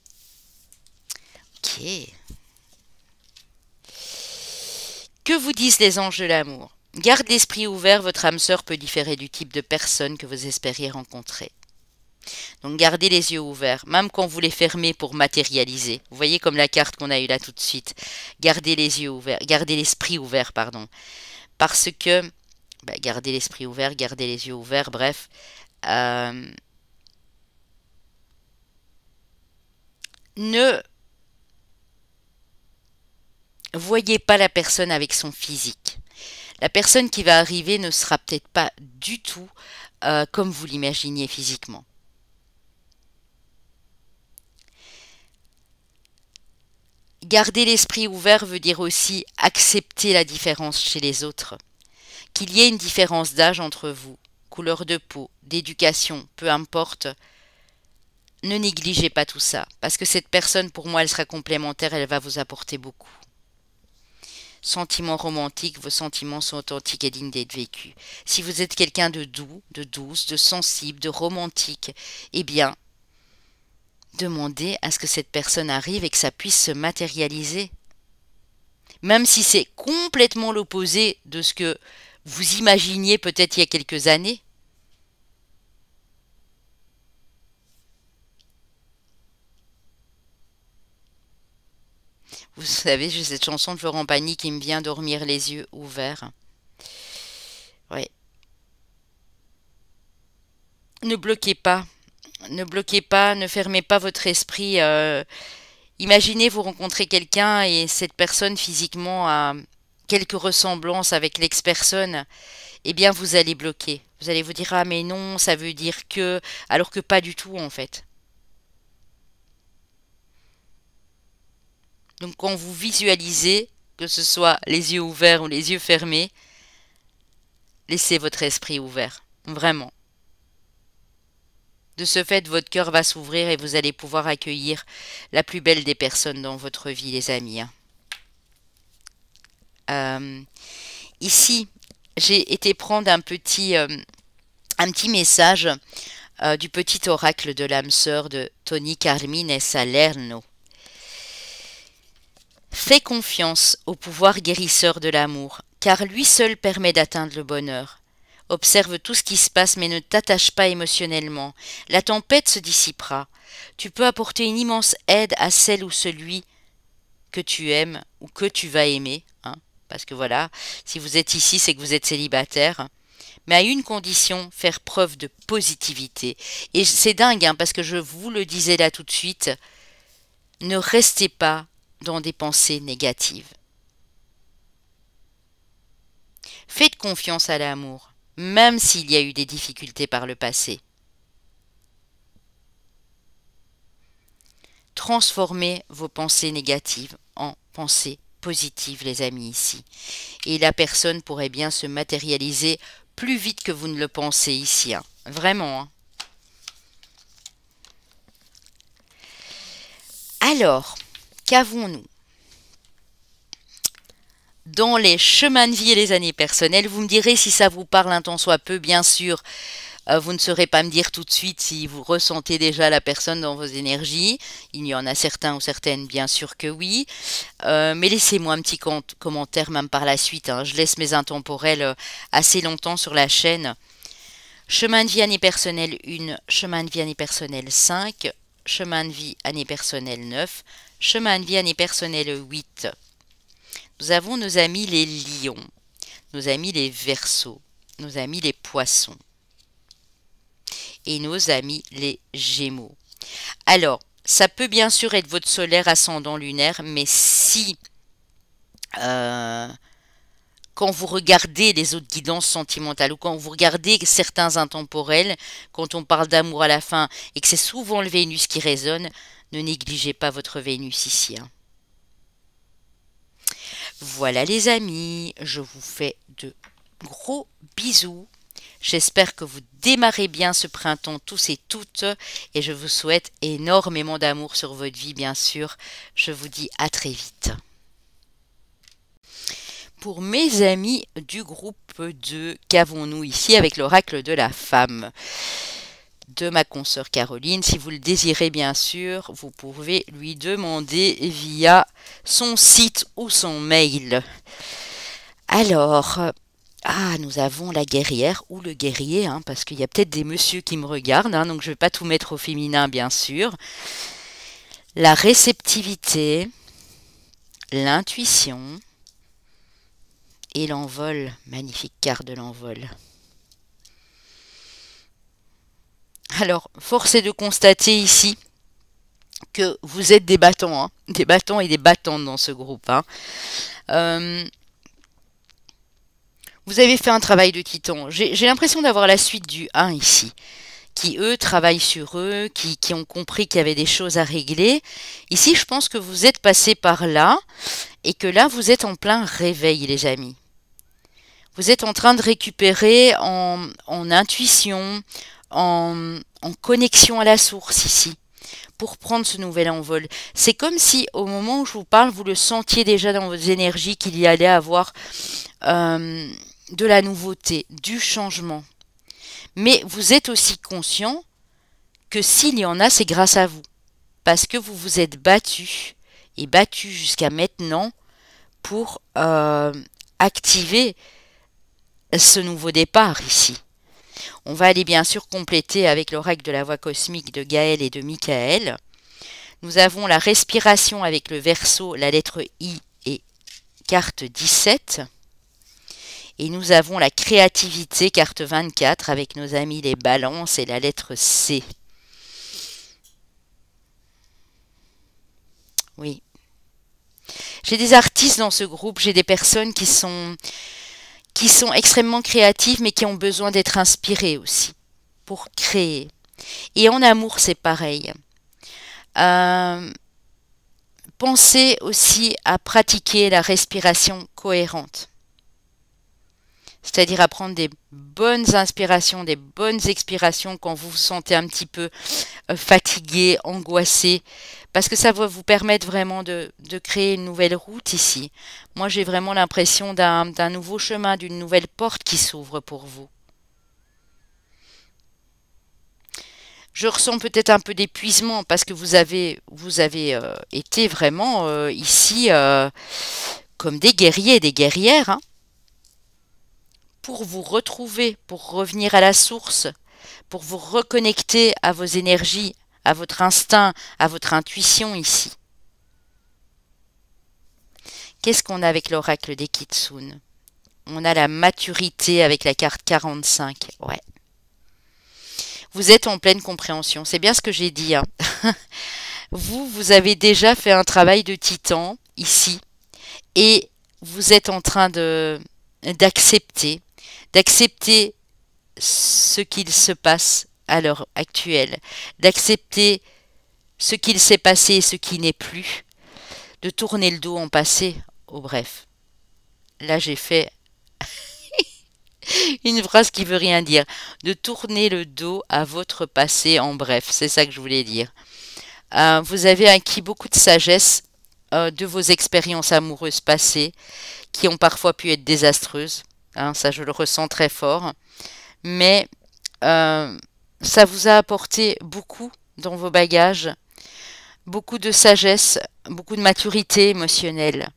Ok. Que vous disent les anges de l'amour? Garde l'esprit ouvert, votre âme sœur peut différer du type de personne que vous espériez rencontrer. Donc gardez les yeux ouverts, même quand vous les fermez pour matérialiser. Vous voyez comme la carte qu'on a eue là tout de suite. Gardez les yeux ouverts, gardez l'esprit ouvert, pardon. Parce que, gardez l'esprit ouvert, gardez les yeux ouverts, bref. Ne voyez pas la personne avec son physique. La personne qui va arriver ne sera peut-être pas du tout comme vous l'imaginiez physiquement. Garder l'esprit ouvert veut dire aussi accepter la différence chez les autres. Qu'il y ait une différence d'âge entre vous, couleur de peau, d'éducation, peu importe, ne négligez pas tout ça, parce que cette personne, pour moi, elle sera complémentaire, elle va vous apporter beaucoup. Sentiments romantiques, vos sentiments sont authentiques et dignes d'être vécus. Si vous êtes quelqu'un de doux, de douce, de sensible, de romantique, eh bien, demandez à ce que cette personne arrive et que ça puisse se matérialiser. Même si c'est complètement l'opposé de ce que vous imaginiez peut-être il y a quelques années. Vous savez, j'ai cette chanson de Florent Pagny qui me vient dormir les yeux ouverts. Ouais. Ne bloquez pas. Ne bloquez pas, ne fermez pas votre esprit. Imaginez vous rencontrez quelqu'un et cette personne physiquement a quelques ressemblances avec l'ex-personne. Eh bien, vous allez bloquer. Vous allez vous dire, ah mais non, ça veut dire que... Alors que pas du tout en fait. Donc quand vous visualisez, que ce soit les yeux ouverts ou les yeux fermés, laissez votre esprit ouvert, vraiment. De ce fait, votre cœur va s'ouvrir et vous allez pouvoir accueillir la plus belle des personnes dans votre vie, les amis. Ici, j'ai été prendre un petit message du petit oracle de l'âme sœur de Tony Carmine Salerno. Fais confiance au pouvoir guérisseur de l'amour, car lui seul permet d'atteindre le bonheur. Observe tout ce qui se passe, mais ne t'attache pas émotionnellement. La tempête se dissipera. Tu peux apporter une immense aide à celle ou celui que tu aimes ou que tu vas aimer. Parce que voilà, si vous êtes ici, c'est que vous êtes célibataire. Mais à une condition, faire preuve de positivité. Et c'est dingue, parce que je vous le disais là tout de suite, ne restez pas dans des pensées négatives. Faites confiance à l'amour, même s'il y a eu des difficultés par le passé. Transformez vos pensées négatives en pensées positives, les amis, ici. Et la personne pourrait bien se matérialiser plus vite que vous ne le pensez ici. Vraiment. Alors, qu'avons-nous? Dans les chemins de vie et les années personnelles, vous me direz si ça vous parle un tant soit peu, bien sûr. Vous ne saurez pas me dire tout de suite si vous ressentez déjà la personne dans vos énergies. Il y en a certains ou certaines, bien sûr que oui. Mais laissez-moi un petit commentaire même par la suite. Je laisse mes intemporels assez longtemps sur la chaîne. Chemin de vie année personnelle 1, chemin de vie année personnelle 5, chemin de vie année personnelle 9, chemin de vie année personnelle 8. Nous avons nos amis les lions, nos amis les verseaux, nos amis les poissons et nos amis les gémeaux. Alors, ça peut bien sûr être votre solaire ascendant lunaire, mais si, quand vous regardez les autres guidances sentimentales ou quand vous regardez certains intemporels, quand on parle d'amour à la fin et que c'est souvent le Vénus qui résonne, ne négligez pas votre Vénus ici. Voilà les amis, je vous fais de gros bisous. J'espère que vous démarrez bien ce printemps tous et toutes et je vous souhaite énormément d'amour sur votre vie, bien sûr. Je vous dis à très vite. Pour mes amis du groupe 2, qu'avons-nous ici avec l'oracle de la femme de ma consoeur Caroline? Si vous le désirez, bien sûr, vous pouvez lui demander via son site ou son mail. Alors, nous avons la guerrière ou le guerrier, parce qu'il y a peut-être des messieurs qui me regardent, donc je ne vais pas tout mettre au féminin, bien sûr. La réceptivité, l'intuition et l'envol, magnifique carte de l'envol. Alors, force est de constater ici que vous êtes des battants, des battants et des battantes dans ce groupe. Vous avez fait un travail de titan. J'ai l'impression d'avoir la suite du 1 ici, qui eux travaillent sur eux, qui ont compris qu'il y avait des choses à régler. Ici, je pense que vous êtes passé par là et que là, vous êtes en plein réveil, les amis. Vous êtes en train de récupérer en intuition, en connexion à la source ici, pour prendre ce nouvel envol. C'est comme si, au moment où je vous parle, vous le sentiez déjà dans vos énergies qu'il y allait avoir de la nouveauté, du changement. Mais vous êtes aussi conscient que s'il y en a, c'est grâce à vous. Parce que vous vous êtes battu et battu jusqu'à maintenant pour activer ce nouveau départ ici. On va aller bien sûr compléter avec l'oracle de la voix cosmique de Gaël et de Michael. Nous avons la respiration avec le Verseau, la lettre I et carte 17. Et nous avons la créativité, carte 24, avec nos amis les balances et la lettre C. Oui. J'ai des artistes dans ce groupe, j'ai des personnes qui sont extrêmement créatives, mais qui ont besoin d'être inspirées aussi, pour créer. Et en amour, c'est pareil. Pensez aussi à pratiquer la respiration cohérente, c'est-à-dire à prendre des bonnes inspirations, des bonnes expirations quand vous vous sentez un petit peu fatigué, angoissé, parce que ça va vous permettre vraiment de créer une nouvelle route ici. Moi, j'ai vraiment l'impression d'un nouveau chemin, d'une nouvelle porte qui s'ouvre pour vous. Je ressens peut-être un peu d'épuisement parce que vous avez été vraiment ici comme des guerriers, des guerrières, hein, pour vous retrouver, pour revenir à la source, pour vous reconnecter à vos énergies, à votre instinct, à votre intuition ici. Qu'est-ce qu'on a avec l'oracle des Kitsune? On a la maturité avec la carte 45. Ouais. Vous êtes en pleine compréhension. C'est bien ce que j'ai dit, hein. Vous avez déjà fait un travail de titan ici et vous êtes en train d'accepter ce qu'il se passe à l'heure actuelle, d'accepter ce qu'il s'est passé et ce qui n'est plus, de tourner le dos en passé, au bref. Là, j'ai fait une phrase qui veut rien dire. De tourner le dos à votre passé en bref, c'est ça que je voulais dire. Vous avez acquis beaucoup de sagesse de vos expériences amoureuses passées, qui ont parfois pu être désastreuses. Hein, ça, je le ressens très fort. Mais ça vous a apporté beaucoup dans vos bagages, beaucoup de sagesse, beaucoup de maturité émotionnelle.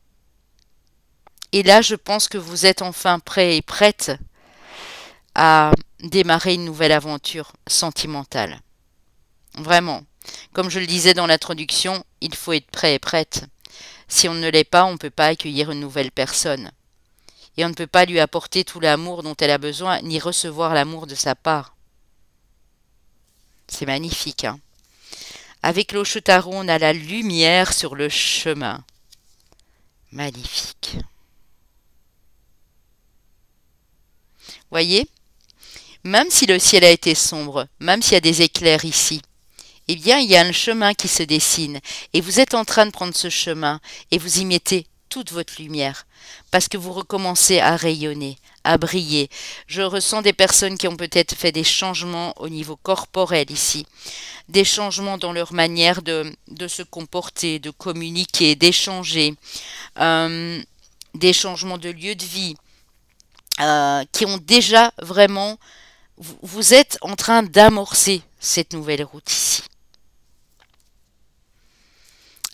Et là, je pense que vous êtes enfin prêt et prête à démarrer une nouvelle aventure sentimentale. Vraiment. Comme je le disais dans l'introduction, il faut être prêt et prête. Si on ne l'est pas, on ne peut pas accueillir une nouvelle personne. Et on ne peut pas lui apporter tout l'amour dont elle a besoin, ni recevoir l'amour de sa part. C'est magnifique, hein. Avec l'Oshotaro, on a la lumière sur le chemin. Magnifique. Voyez, même si le ciel a été sombre, même s'il y a des éclairs ici, eh bien, il y a un chemin qui se dessine. Et vous êtes en train de prendre ce chemin et vous y mettez toute votre lumière. Parce que vous recommencez à rayonner, à briller. Je ressens des personnes qui ont peut-être fait des changements au niveau corporel ici. Des changements dans leur manière de se comporter, de communiquer, d'échanger. Des changements de lieu de vie. Qui ont déjà vraiment... Vous êtes en train d'amorcer cette nouvelle route ici.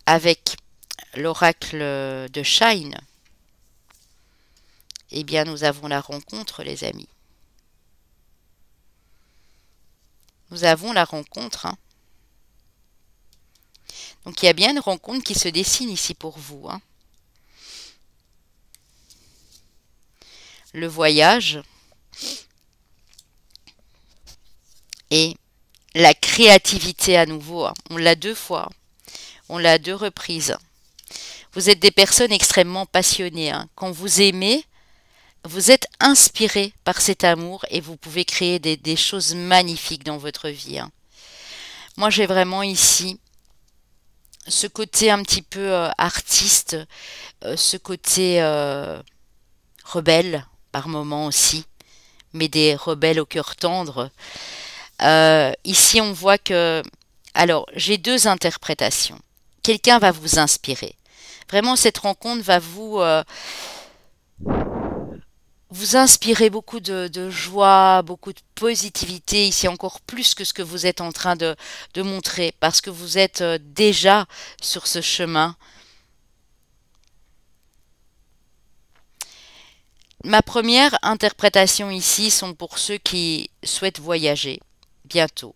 Avec l'oracle de Shine, eh bien nous avons la rencontre, les amis. Nous avons la rencontre. Hein. Donc il y a bien une rencontre qui se dessine ici pour vous. Hein. Le voyage et la créativité à nouveau. Hein. On l'a 2 fois. On l'a à 2 reprises. Vous êtes des personnes extrêmement passionnées. Hein. Quand vous aimez, vous êtes inspiré par cet amour et vous pouvez créer des choses magnifiques dans votre vie. Hein. Moi, j'ai vraiment ici ce côté un petit peu artiste, ce côté rebelle par moments aussi, mais des rebelles au cœur tendre. Ici, on voit que... Alors, j'ai 2 interprétations. Quelqu'un va vous inspirer. Vraiment, cette rencontre va vous inspirer beaucoup de joie, beaucoup de positivité, ici encore plus que ce que vous êtes en train de montrer, parce que vous êtes déjà sur ce chemin. Ma première interprétation ici sont pour ceux qui souhaitent voyager bientôt.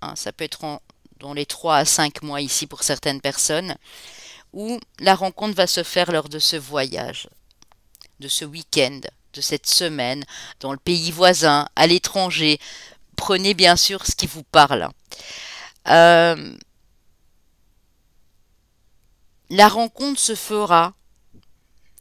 Hein, ça peut être dans les 3 à 5 mois ici pour certaines personnes, où la rencontre va se faire lors de ce voyage, de ce week-end, de cette semaine, dans le pays voisin, à l'étranger. Prenez bien sûr ce qui vous parle. La rencontre se fera,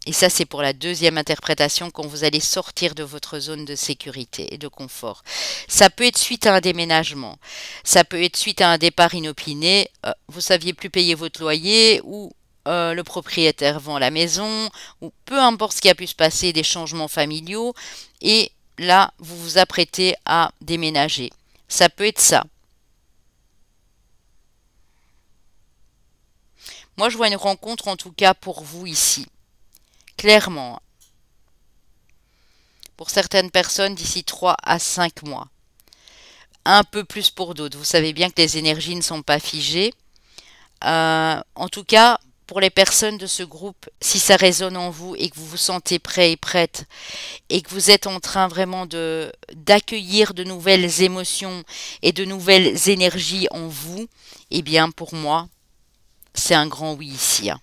et ça c'est pour la 2e interprétation, quand vous allez sortir de votre zone de sécurité et de confort. Ça peut être suite à un déménagement, ça peut être suite à un départ inopiné, vous saviez plus payer votre loyer, ou le propriétaire vend la maison, ou peu importe ce qui a pu se passer, des changements familiaux, et là, vous vous apprêtez à déménager. Ça peut être ça. Moi, je vois une rencontre en tout cas pour vous ici. Clairement. Pour certaines personnes, d'ici 3 à 5 mois. Un peu plus pour d'autres. Vous savez bien que les énergies ne sont pas figées. En tout cas, pour les personnes de ce groupe, si ça résonne en vous et que vous vous sentez prêt et prête et que vous êtes en train vraiment de d'accueillir de nouvelles émotions et de nouvelles énergies en vous, eh bien pour moi, c'est un grand oui ici, hein.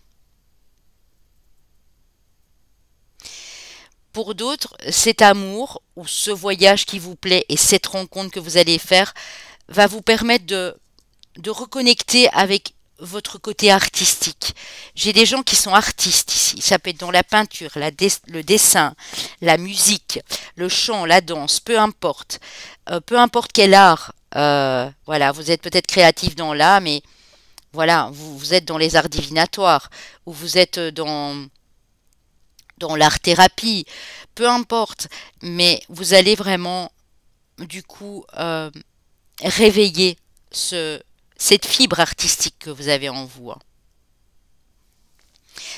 Pour d'autres, cet amour ou ce voyage qui vous plaît et cette rencontre que vous allez faire va vous permettre de reconnecter avec votre côté artistique. J'ai des gens qui sont artistes ici. Ça peut être dans la peinture, le dessin, la musique, le chant, la danse, peu importe. Peu importe quel art. Voilà, vous êtes peut-être créatif dans l'art, mais voilà, vous êtes dans les arts divinatoires, ou vous êtes dans l'art-thérapie, peu importe. Mais vous allez vraiment, du coup, réveiller cette fibre artistique que vous avez en vous, hein.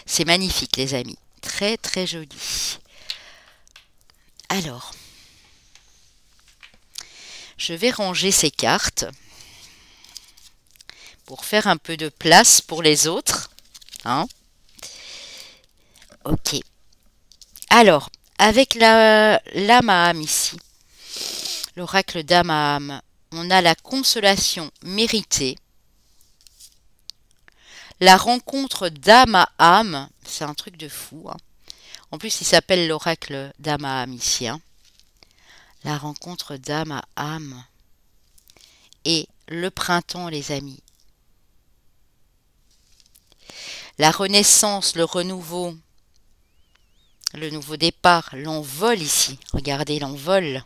C'est magnifique, les amis. Très, très joli. Alors, je vais ranger ces cartes pour faire un peu de place pour les autres, hein. Ok. Alors, avec l'âme à âme ici, l'oracle d'âme à âme, on a la consolation méritée, la rencontre d'âme à âme, c'est un truc de fou, hein. En plus, il s'appelle l'oracle d'âme à âme ici, hein. La rencontre d'âme à âme et le printemps, les amis. La renaissance, le renouveau, le nouveau départ, l'envol ici. Regardez l'envol.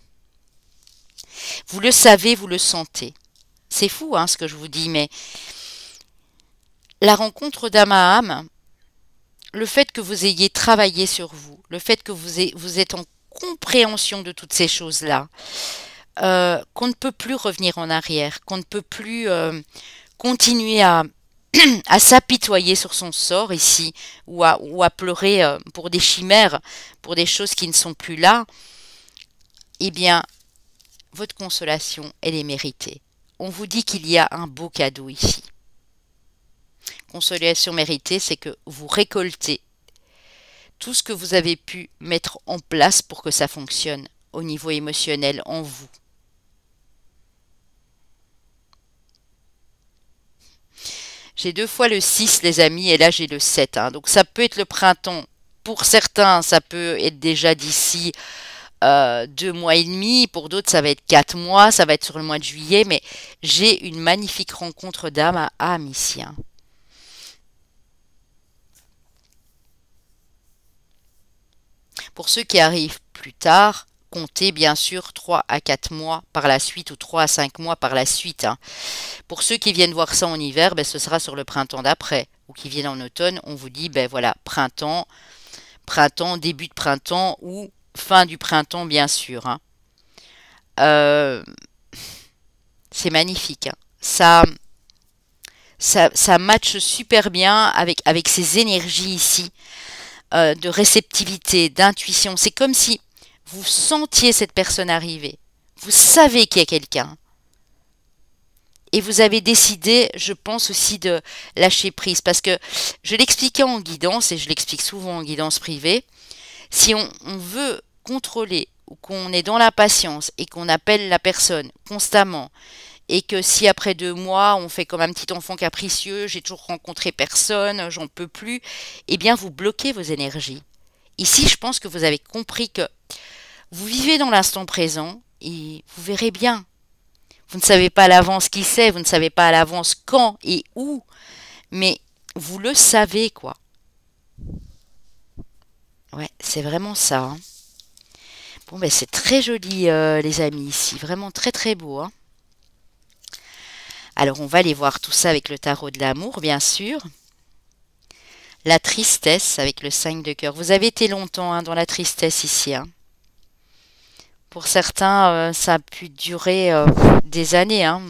Vous le savez, vous le sentez. C'est fou, hein, ce que je vous dis, mais la rencontre d'âme à âme, le fait que vous ayez travaillé sur vous, le fait que vous êtes en compréhension de toutes ces choses-là, qu'on ne peut plus revenir en arrière, qu'on ne peut plus continuer à s'apitoyer sur son sort ici, ou à pleurer pour des chimères, pour des choses qui ne sont plus là, eh bien, votre consolation, elle est méritée. On vous dit qu'il y a un beau cadeau ici. Consolation méritée, c'est que vous récoltez tout ce que vous avez pu mettre en place pour que ça fonctionne au niveau émotionnel en vous. J'ai 2 fois le 6, les amis, et là j'ai le 7, hein. Donc ça peut être le printemps. Pour certains, ça peut être déjà d'ici 2 mois et demi. Pour d'autres, ça va être 4 mois. Ça va être sur le mois de juillet. Mais j'ai une magnifique rencontre d'âme à âme ici, hein. Pour ceux qui arrivent plus tard, comptez bien sûr 3 à 4 mois par la suite ou 3 à 5 mois par la suite, hein. Pour ceux qui viennent voir ça en hiver, ben, ce sera sur le printemps d'après. Ou qui viennent en automne, on vous dit, ben voilà, printemps, début de printemps ou fin du printemps, bien sûr, hein. Euh, c'est magnifique, hein. Ça matche super bien avec ces énergies ici, de réceptivité, d'intuition. C'est comme si vous sentiez cette personne arriver. Vous savez qu'il y a quelqu'un. Et vous avez décidé, je pense aussi, de lâcher prise. Parce que je l'expliquais en guidance, et je l'explique souvent en guidance privée, si on veut contrôler ou qu'on est dans la patience et qu'on appelle la personne constamment, et que si après 2 mois, on fait comme un petit enfant capricieux, j'ai toujours rencontré personne, j'en peux plus, eh bien vous bloquez vos énergies. Ici, je pense que vous avez compris que vous vivez dans l'instant présent et vous verrez bien. Vous ne savez pas à l'avance qui c'est, vous ne savez pas à l'avance quand et où, mais vous le savez, quoi. Ouais, c'est vraiment ça, hein. Bon, ben c'est très joli, les amis, ici. Vraiment très très beau, hein. Alors, on va aller voir tout ça avec le tarot de l'amour, bien sûr. La tristesse avec le 5 de cœur. Vous avez été longtemps hein, dans la tristesse ici. Hein. Pour certains, ça a pu durer des années. Hein.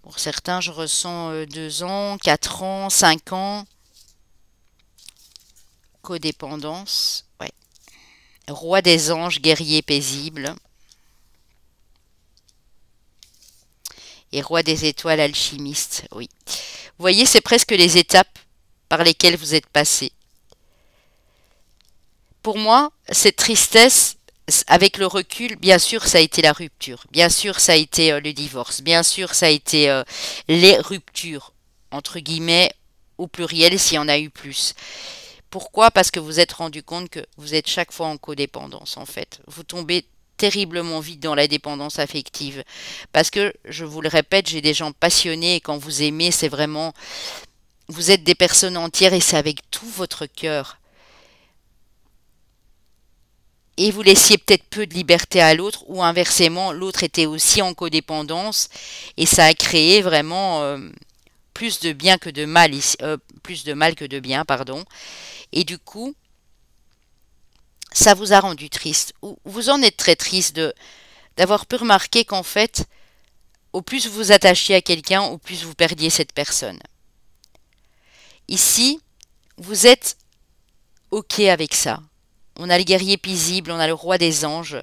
Pour certains, je ressens 2 ans, 4 ans, 5 ans. Codépendance. Ouais. Roi des anges, guerrier paisible. Et roi des étoiles, alchimiste. Oui. Vous voyez, c'est presque les étapes par lesquelles vous êtes passé. Pour moi, cette tristesse, avec le recul, bien sûr, ça a été la rupture. Bien sûr, ça a été le divorce. Bien sûr, ça a été les ruptures, entre guillemets, au pluriel, s'il y en a eu plus. Pourquoi? Parce que vous êtes rendu compte que vous êtes chaque fois en codépendance, en fait. Vous tombez terriblement vite dans la dépendance affective. Parce que, je vous le répète, j'ai des gens passionnés et quand vous aimez, c'est vraiment... Vous êtes des personnes entières et c'est avec tout votre cœur. Et vous laissiez peut-être peu de liberté à l'autre ou inversement, l'autre était aussi en codépendance et ça a créé vraiment plus de bien que de mal, plus de mal que de bien, pardon. Et du coup, ça vous a rendu triste. Ou vous en êtes très triste d'avoir pu remarquer qu'en fait, au plus vous vous attachiez à quelqu'un, au plus vous perdiez cette personne. Ici, vous êtes OK avec ça. On a le guerrier paisible, on a le roi des anges.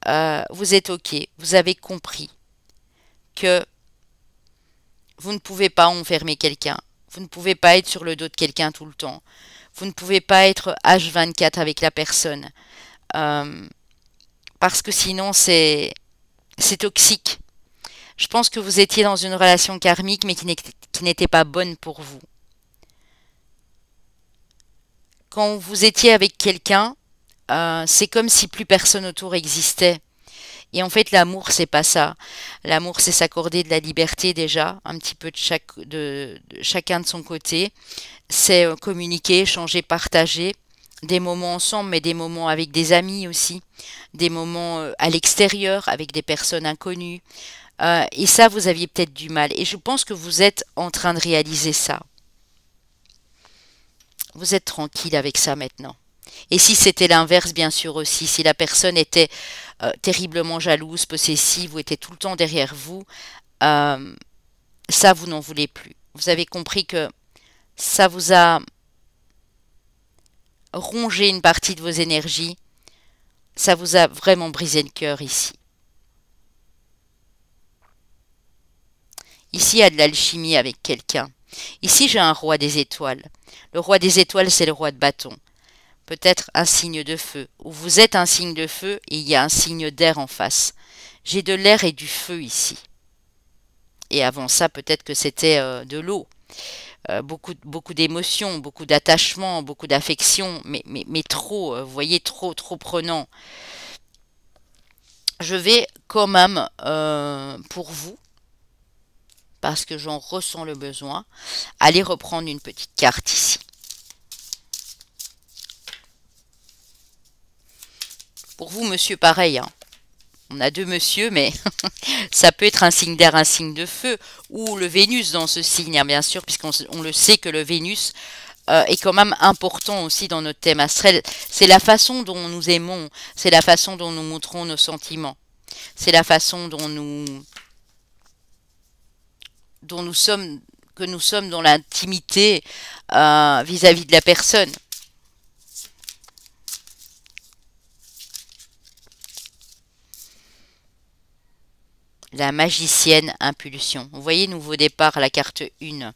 Vous êtes OK. Vous avez compris que vous ne pouvez pas enfermer quelqu'un. Vous ne pouvez pas être sur le dos de quelqu'un tout le temps. Vous ne pouvez pas être H24 avec la personne. Parce que sinon, c'est toxique. Je pense que vous étiez dans une relation karmique, mais qui n'était pas bonne pour vous. Quand vous étiez avec quelqu'un, c'est comme si plus personne autour existait. Et en fait, l'amour, c'est pas ça. L'amour, c'est s'accorder de la liberté déjà, un petit peu de chacun de son côté. C'est communiquer, échanger, partager des moments ensemble, mais des moments avec des amis aussi, des moments à l'extérieur avec des personnes inconnues. Et ça, vous aviez peut-être du mal. Et je pense que vous êtes en train de réaliser ça. Vous êtes tranquille avec ça maintenant. Et si c'était l'inverse, bien sûr aussi, si la personne était terriblement jalouse, possessive ou était tout le temps derrière vous, ça, vous n'en voulez plus. Vous avez compris que ça vous a rongé une partie de vos énergies. Ça vous a vraiment brisé le cœur ici. Ici, il y a de l'alchimie avec quelqu'un. Ici, j'ai un roi des étoiles. Le roi des étoiles, c'est le roi de bâton. Peut-être un signe de feu, ou vous êtes un signe de feu et il y a un signe d'air en face. J'ai de l'air et du feu ici. Et avant ça, peut-être que c'était de l'eau. Beaucoup d'émotions, beaucoup d'attachement, beaucoup d'affection, mais trop, vous voyez, trop prenant. Je vais quand même, pour vous, parce que j'en ressens le besoin, aller reprendre une petite carte ici. Pour vous, monsieur, pareil, hein. On a deux monsieur, mais ça peut être un signe d'air, un signe de feu, ou le Vénus dans ce signe, hein, bien sûr, puisqu'on le sait que le Vénus est quand même important aussi dans notre thème astral. C'est la façon dont nous aimons, c'est la façon dont nous montrons nos sentiments, c'est la façon dont nous sommes, que nous sommes dans l'intimité vis-à-vis de la personne. La magicienne impulsion. Vous voyez, nouveau départ, la carte 1.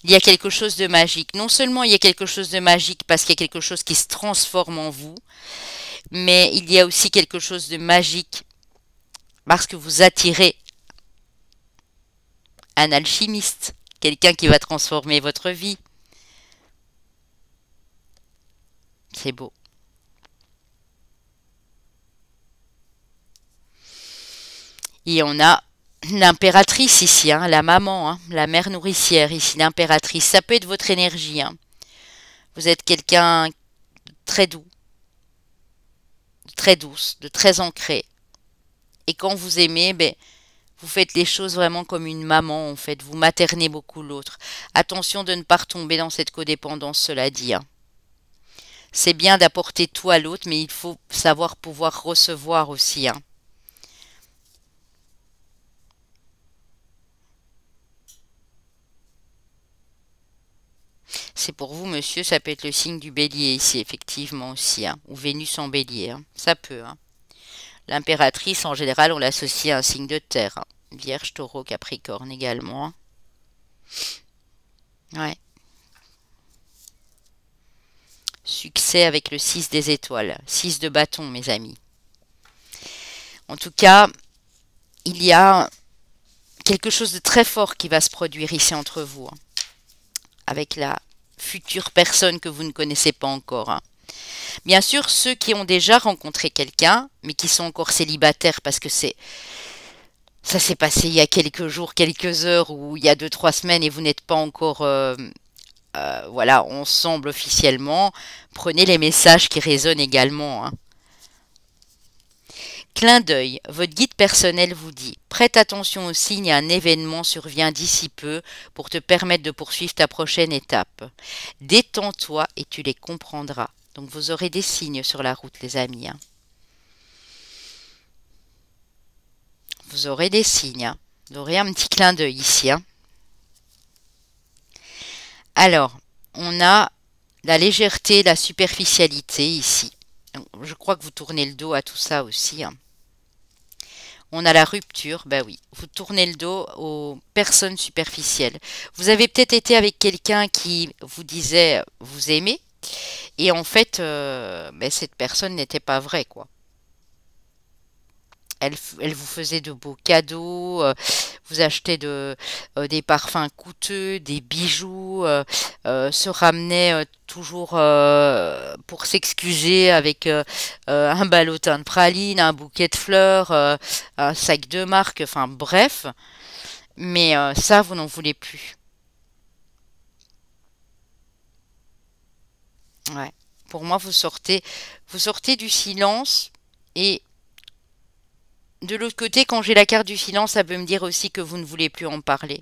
Il y a quelque chose de magique. Non seulement il y a quelque chose de magique parce qu'il y a quelque chose qui se transforme en vous, mais il y a aussi quelque chose de magique parce que vous attirez un alchimiste, quelqu'un qui va transformer votre vie. C'est beau. Et on a l'impératrice ici, hein, la maman, hein, la mère nourricière ici, l'impératrice. Ça peut être votre énergie. Hein. Vous êtes quelqu'un de très doux, de très douce, de très ancré. Et quand vous aimez, ben, Vous faites les choses vraiment comme une maman, en fait. Vous maternez beaucoup l'autre. Attention de ne pas retomber dans cette codépendance, cela dit, hein. C'est bien d'apporter tout à l'autre, mais il faut savoir pouvoir recevoir aussi, hein. C'est pour vous, monsieur, ça peut être le signe du bélier ici, effectivement aussi, hein. Ou Vénus en bélier, hein. Ça peut, hein. L'impératrice, en général, on l'associe à un signe de terre, hein. Vierge, taureau, capricorne également, hein. Ouais. Succès avec le 6 des étoiles. 6 de bâton, mes amis. En tout cas, il y a quelque chose de très fort qui va se produire ici entre vous, hein, avec la future personne que vous ne connaissez pas encore, hein. Bien sûr, ceux qui ont déjà rencontré quelqu'un, mais qui sont encore célibataires parce que ça s'est passé il y a quelques jours, quelques heures, ou il y a 2, 3 semaines et vous n'êtes pas encore voilà, ensemble officiellement, prenez les messages qui résonnent également, hein. Clin d'œil, votre guide personnel vous dit: prête attention aux signes, un événement survient d'ici peu pour te permettre de poursuivre ta prochaine étape. Détends-toi et tu les comprendras. Donc vous aurez des signes sur la route, les amis, hein. Vous aurez des signes, hein. Vous aurez un petit clin d'œil ici, hein. Alors, on a la légèreté, la superficialité ici. Je crois que vous tournez le dos à tout ça aussi, hein. On a la rupture, ben oui, vous tournez le dos aux personnes superficielles. Vous avez peut-être été avec quelqu'un qui vous disait vous aimez, et en fait, ben, cette personne n'était pas vraie, quoi. Elle vous faisait de beaux cadeaux, vous achetez des parfums coûteux, des bijoux, se ramenait toujours pour s'excuser avec un ballotin de praline, un bouquet de fleurs, un sac de marque, enfin bref. Mais ça, vous n'en voulez plus. Ouais. Pour moi, vous sortez du silence et de l'autre côté, quand j'ai la carte du silence, ça veut me dire aussi que vous ne voulez plus en parler.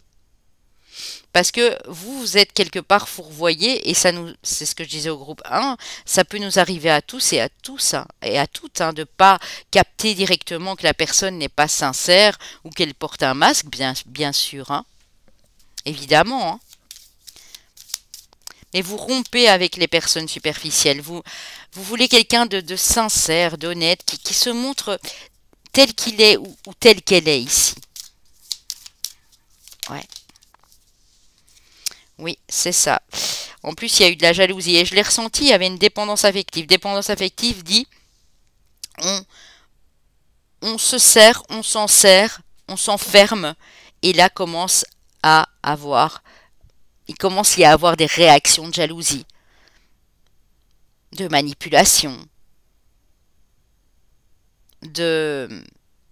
Parce que vous êtes quelque part fourvoyé, et c'est ce que je disais au groupe 1, ça peut nous arriver à tous et à tous, hein, et à toutes, hein, de ne pas capter directement que la personne n'est pas sincère ou qu'elle porte un masque, bien sûr, hein, évidemment, hein. Mais vous rompez avec les personnes superficielles. Vous voulez quelqu'un de sincère, d'honnête, qui se montre tel qu'il est ou telle qu'elle est ici. Ouais. Oui, c'est ça. En plus, il y a eu de la jalousie et je l'ai ressenti, il y avait une dépendance affective. Dépendance affective dit on, on se sert, on s'en sert, on s'enferme et là il commence à y avoir des réactions de jalousie, de manipulation, de,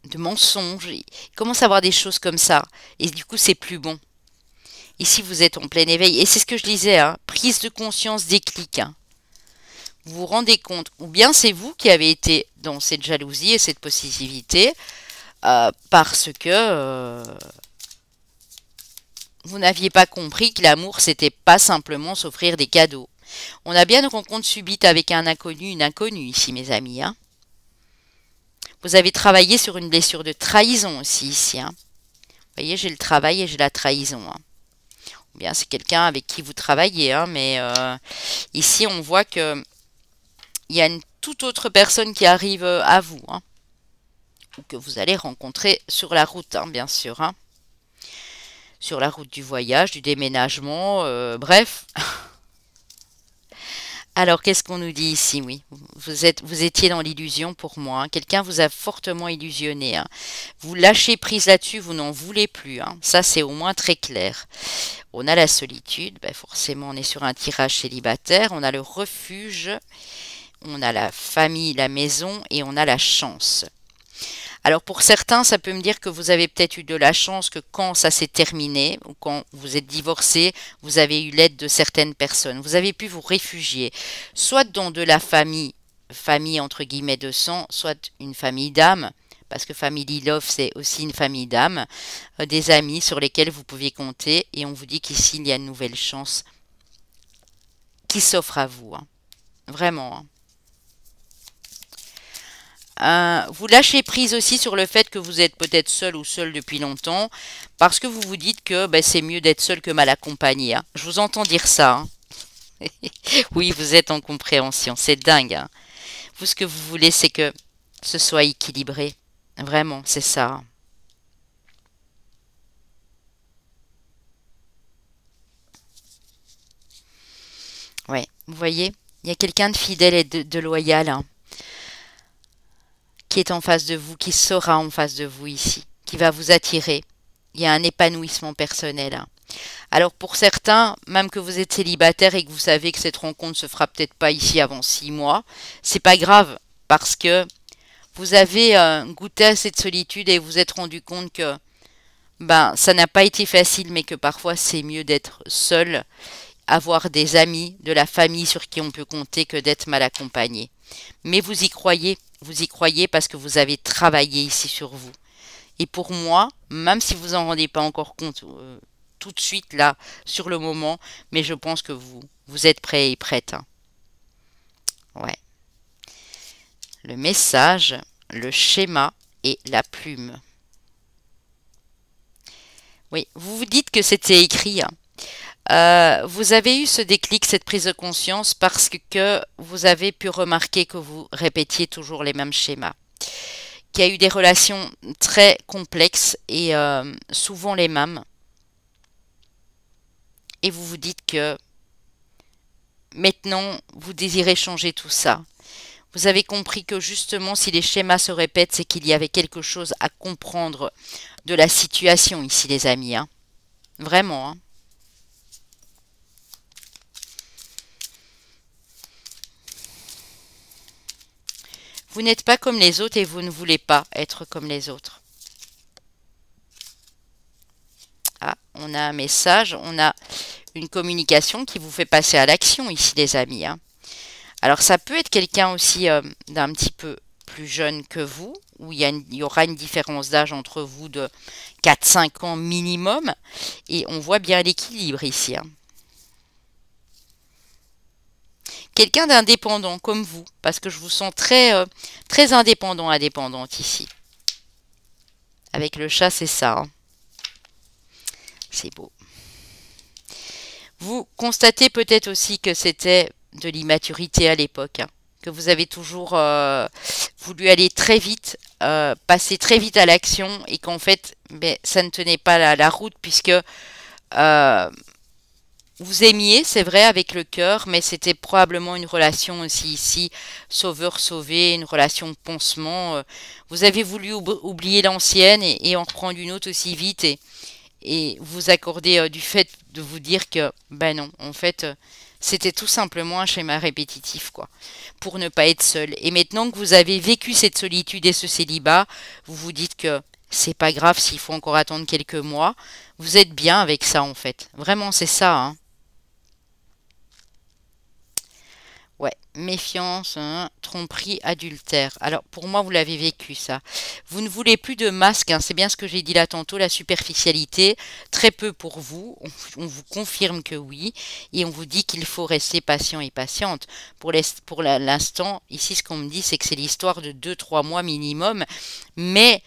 de mensonges. Il commence à avoir des choses comme ça et du coup, c'est plus bon. Ici, vous êtes en plein éveil. Et c'est ce que je disais, hein, prise de conscience, déclic, hein. Vous vous rendez compte, ou bien c'est vous qui avez été dans cette jalousie et cette possessivité parce que vous n'aviez pas compris que l'amour, c'était pas simplement s'offrir des cadeaux. On a bien une rencontre subite avec un inconnu, une inconnue ici, mes amis, hein. Vous avez travaillé sur une blessure de trahison aussi ici, hein. Vous voyez, j'ai le travail et j'ai la trahison, hein. Ou bien c'est quelqu'un avec qui vous travaillez, hein, mais ici on voit que il y a une toute autre personne qui arrive à vous, hein, ou que vous allez rencontrer sur la route, hein, bien sûr, hein. Sur la route du voyage, du déménagement, bref. Alors, qu'est-ce qu'on nous dit ici? Oui, vous étiez dans l'illusion pour moi, hein. Quelqu'un vous a fortement illusionné, hein. Vous lâchez prise là-dessus, vous n'en voulez plus, hein. Ça, c'est au moins très clair. On a la solitude, ben forcément, on est sur un tirage célibataire. On a le refuge, on a la famille, la maison et on a la chance. Alors pour certains, ça peut me dire que vous avez peut-être eu de la chance que quand ça s'est terminé ou quand vous êtes divorcé, vous avez eu l'aide de certaines personnes. Vous avez pu vous réfugier, soit dans de la famille entre guillemets de sang, soit une famille d'âme, parce que Family Love, c'est aussi une famille d'âmes, des amis sur lesquels vous pouvez compter. Et on vous dit qu'ici, il y a une nouvelle chance qui s'offre à vous, hein. Vraiment, hein. Vous lâchez prise aussi sur le fait que vous êtes peut-être seul ou seul depuis longtemps, parce que vous vous dites que ben, c'est mieux d'être seul que mal accompagné, hein. Je vous entends dire ça, hein. Oui, vous êtes en compréhension, c'est dingue, hein. Vous, ce que vous voulez, c'est que ce soit équilibré. Vraiment, c'est ça, hein. Ouais, vous voyez, il y a quelqu'un de fidèle et de loyal, hein, qui est en face de vous, qui sera en face de vous ici, qui va vous attirer. Il y a un épanouissement personnel, hein. Alors pour certains, même que vous êtes célibataire et que vous savez que cette rencontre se fera peut-être pas ici avant 6 mois, c'est pas grave parce que vous avez goûté à cette solitude et vous êtes rendu compte que ben ça n'a pas été facile, mais que parfois c'est mieux d'être seul, avoir des amis, de la famille sur qui on peut compter que d'être mal accompagné. Mais vous y croyez parce que vous avez travaillé ici sur vous. Et pour moi, même si vous en rendez pas encore compte tout de suite là, sur le moment, mais je pense que vous êtes prêt et prête, hein. Ouais. Le message, le schéma et la plume. Oui, vous vous dites que c'était écrit, hein. Vous avez eu ce déclic, cette prise de conscience parce que vous avez pu remarquer que vous répétiez toujours les mêmes schémas, qu'il y a eu des relations très complexes et souvent les mêmes. Et vous vous dites que maintenant, vous désirez changer tout ça. Vous avez compris que justement, si les schémas se répètent, c'est qu'il y avait quelque chose à comprendre de la situation ici, les amis, hein. Vraiment, hein. Vous n'êtes pas comme les autres et vous ne voulez pas être comme les autres. Ah, on a un message, on a une communication qui vous fait passer à l'action ici, les amis, hein. Alors, ça peut être quelqu'un aussi d'un petit peu plus jeune que vous, où il y aura une différence d'âge entre vous de 4-5 ans minimum, et on voit bien l'équilibre ici, hein. Quelqu'un d'indépendant comme vous, parce que je vous sens très indépendant, indépendante ici. Avec le chat, c'est ça, hein. C'est beau. Vous constatez peut-être aussi que c'était de l'immaturité à l'époque, hein, que vous avez toujours voulu aller très vite, passer très vite à l'action et qu'en fait, ben, ça ne tenait pas la route puisque vous aimiez, c'est vrai, avec le cœur, mais c'était probablement une relation aussi ici, sauveur-sauvé, une relation pansement. Vous avez voulu oublier l'ancienne et en reprendre une autre aussi vite et vous accorder du fait de vous dire que, ben non, en fait, c'était tout simplement un schéma répétitif, quoi, pour ne pas être seul. Et maintenant que vous avez vécu cette solitude et ce célibat, vous vous dites que c'est pas grave s'il faut encore attendre quelques mois. Vous êtes bien avec ça, en fait. Vraiment, c'est ça, hein. Ouais, méfiance, hein, tromperie, adultère. Alors, pour moi, vous l'avez vécu, ça. Vous ne voulez plus de masque, hein, c'est bien ce que j'ai dit là tantôt, la superficialité, très peu pour vous. On vous confirme que oui, et on vous dit qu'il faut rester patient et patiente. Pour l'instant, ici, ce qu'on me dit, c'est que c'est l'histoire de 2-3 mois minimum, mais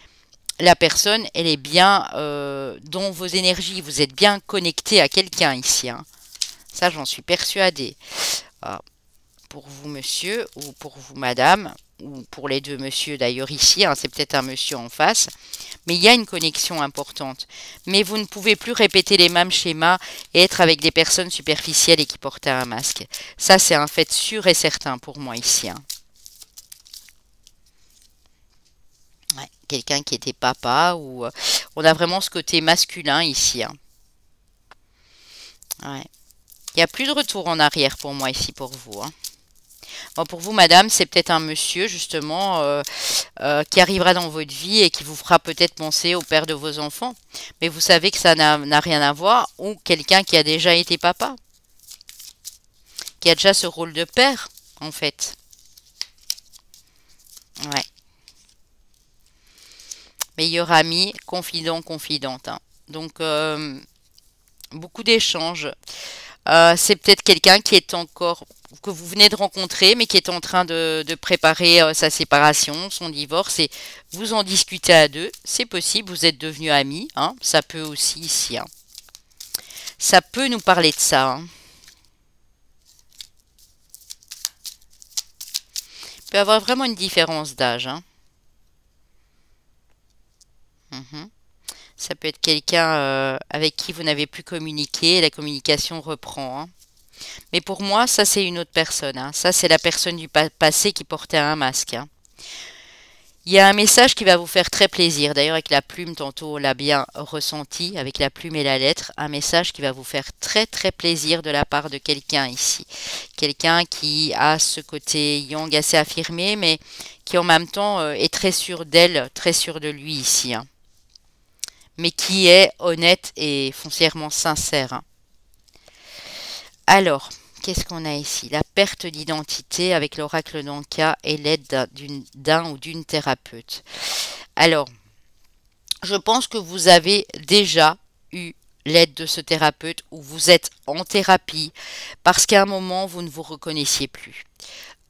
la personne, elle est bien dans vos énergies. Vous êtes bien connecté à quelqu'un ici, hein. Ça, j'en suis persuadée. Ah, pour vous monsieur ou pour vous madame ou pour les deux monsieur d'ailleurs ici, hein, c'est peut-être un monsieur en face, mais il y a une connexion importante. Mais vous ne pouvez plus répéter les mêmes schémas et être avec des personnes superficielles et qui portent un masque. Ça, c'est un fait sûr et certain pour moi ici, hein. Ouais, quelqu'un qui était papa ou on a vraiment ce côté masculin ici, hein. Ouais. Il n'y a plus de retour en arrière pour moi ici pour vous, hein. Bon, pour vous, madame, c'est peut-être un monsieur, justement, qui arrivera dans votre vie et qui vous fera peut-être penser au père de vos enfants. Mais vous savez que ça n'a rien à voir. Ou quelqu'un qui a déjà été papa, qui a déjà ce rôle de père, en fait. Ouais. Meilleur ami, confident, confidente, hein. Donc, beaucoup d'échanges. C'est peut-être quelqu'un qui est encore, que vous venez de rencontrer, mais qui est en train de préparer sa séparation, son divorce, et vous en discutez à deux. C'est possible, vous êtes devenus amis, hein. Ça peut aussi ici, hein. Ça peut nous parler de ça, hein. Il peut y avoir vraiment une différence d'âge, hein. Mhm. Ça peut être quelqu'un avec qui vous n'avez plus communiqué et la communication reprend, hein. Mais pour moi, ça c'est une autre personne, hein. Ça c'est la personne du passé qui portait un masque, hein. Il y a un message qui va vous faire très plaisir. D'ailleurs, avec la plume, tantôt on l'a bien ressenti, avec la plume et la lettre, un message qui va vous faire très très plaisir de la part de quelqu'un ici. Quelqu'un qui a ce côté yang assez affirmé, mais qui en même temps est très sûr d'elle, très sûr de lui ici, hein. Mais qui est honnête et foncièrement sincère, hein. Alors, qu'est-ce qu'on a ici? La perte d'identité avec l'oracle d'Anka et l'aide d'un ou d'une thérapeute. Alors, je pense que vous avez déjà eu l'aide de ce thérapeute ou vous êtes en thérapie parce qu'à un moment, vous ne vous reconnaissiez plus.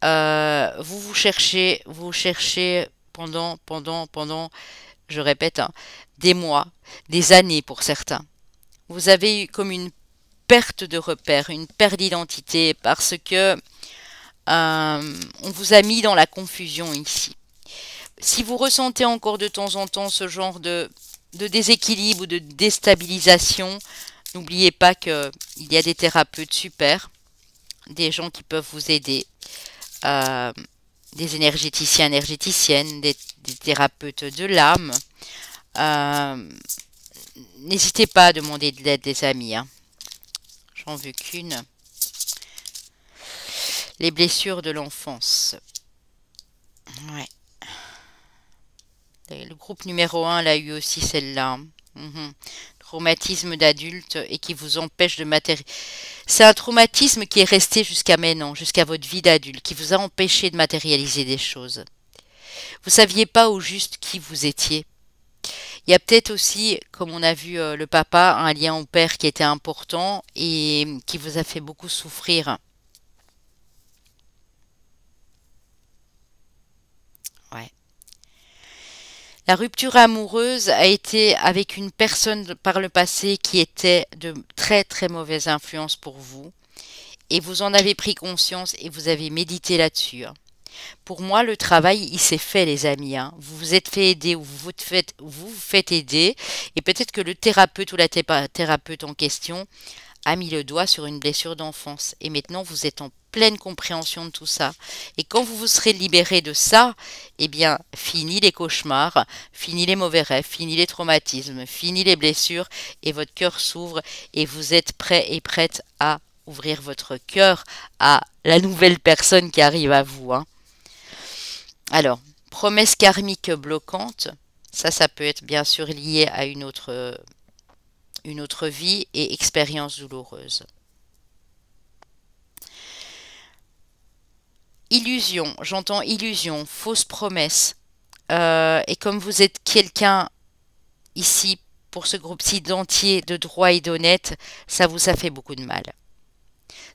Vous cherchez pendant, je répète, hein, des mois, des années pour certains. Vous avez eu comme une perte de repère, une perte d'identité parce que on vous a mis dans la confusion ici. Si vous ressentez encore de temps en temps ce genre de déséquilibre ou de déstabilisation, n'oubliez pas qu'il y a des thérapeutes super, des gens qui peuvent vous aider, euh, des énergéticiens, énergéticiennes, des thérapeutes de l'âme. Euh, N'hésitez pas à demander de l'aide des amis, hein. J'en veux qu'une. Les blessures de l'enfance. Ouais. Le groupe numéro 1 l'a eu aussi celle-là. Mhm. Traumatisme d'adulte et qui vous empêche de matérialiser. C'est un traumatisme qui est resté jusqu'à maintenant, jusqu'à votre vie d'adulte, qui vous a empêché de matérialiser des choses. Vous saviez pas au juste qui vous étiez. Il y a peut-être aussi, comme on a vu le papa, un lien au père qui était important et qui vous a fait beaucoup souffrir. Ouais. La rupture amoureuse a été avec une personne par le passé qui était de très très mauvaise influence pour vous et vous en avez pris conscience et vous avez médité là-dessus, hein. Pour moi, le travail, il s'est fait, les amis, hein. Vous vous êtes fait aider ou vous vous faites aider et peut-être que le thérapeute ou la thérapeute en question a mis le doigt sur une blessure d'enfance. Et maintenant, vous êtes en pleine compréhension de tout ça. Et quand vous vous serez libéré de ça, eh bien, fini les cauchemars, fini les mauvais rêves, fini les traumatismes, fini les blessures, et votre cœur s'ouvre, et vous êtes prêt et prête à ouvrir votre cœur à la nouvelle personne qui arrive à vous, hein. Alors, promesse karmique bloquante, ça peut être bien sûr lié à une autre vie et expérience douloureuse. Illusion, j'entends illusion, fausse promesse. Et comme vous êtes quelqu'un ici, pour ce groupe-ci d'entier, de droit et d'honnête, ça vous a fait beaucoup de mal.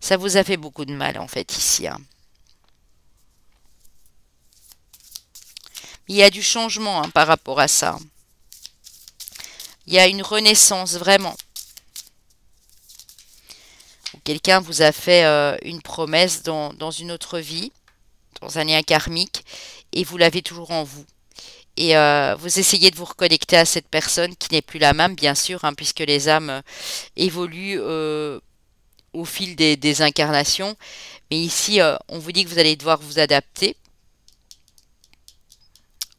Ça vous a fait beaucoup de mal en fait ici, hein. Il y a du changement, hein, par rapport à ça. Il y a une renaissance vraiment. Quelqu'un vous a fait une promesse dans une autre vie, dans un lien karmique, et vous l'avez toujours en vous. Et vous essayez de vous reconnecter à cette personne qui n'est plus la même, bien sûr, hein, puisque les âmes évoluent au fil des incarnations. Mais ici, on vous dit que vous allez devoir vous adapter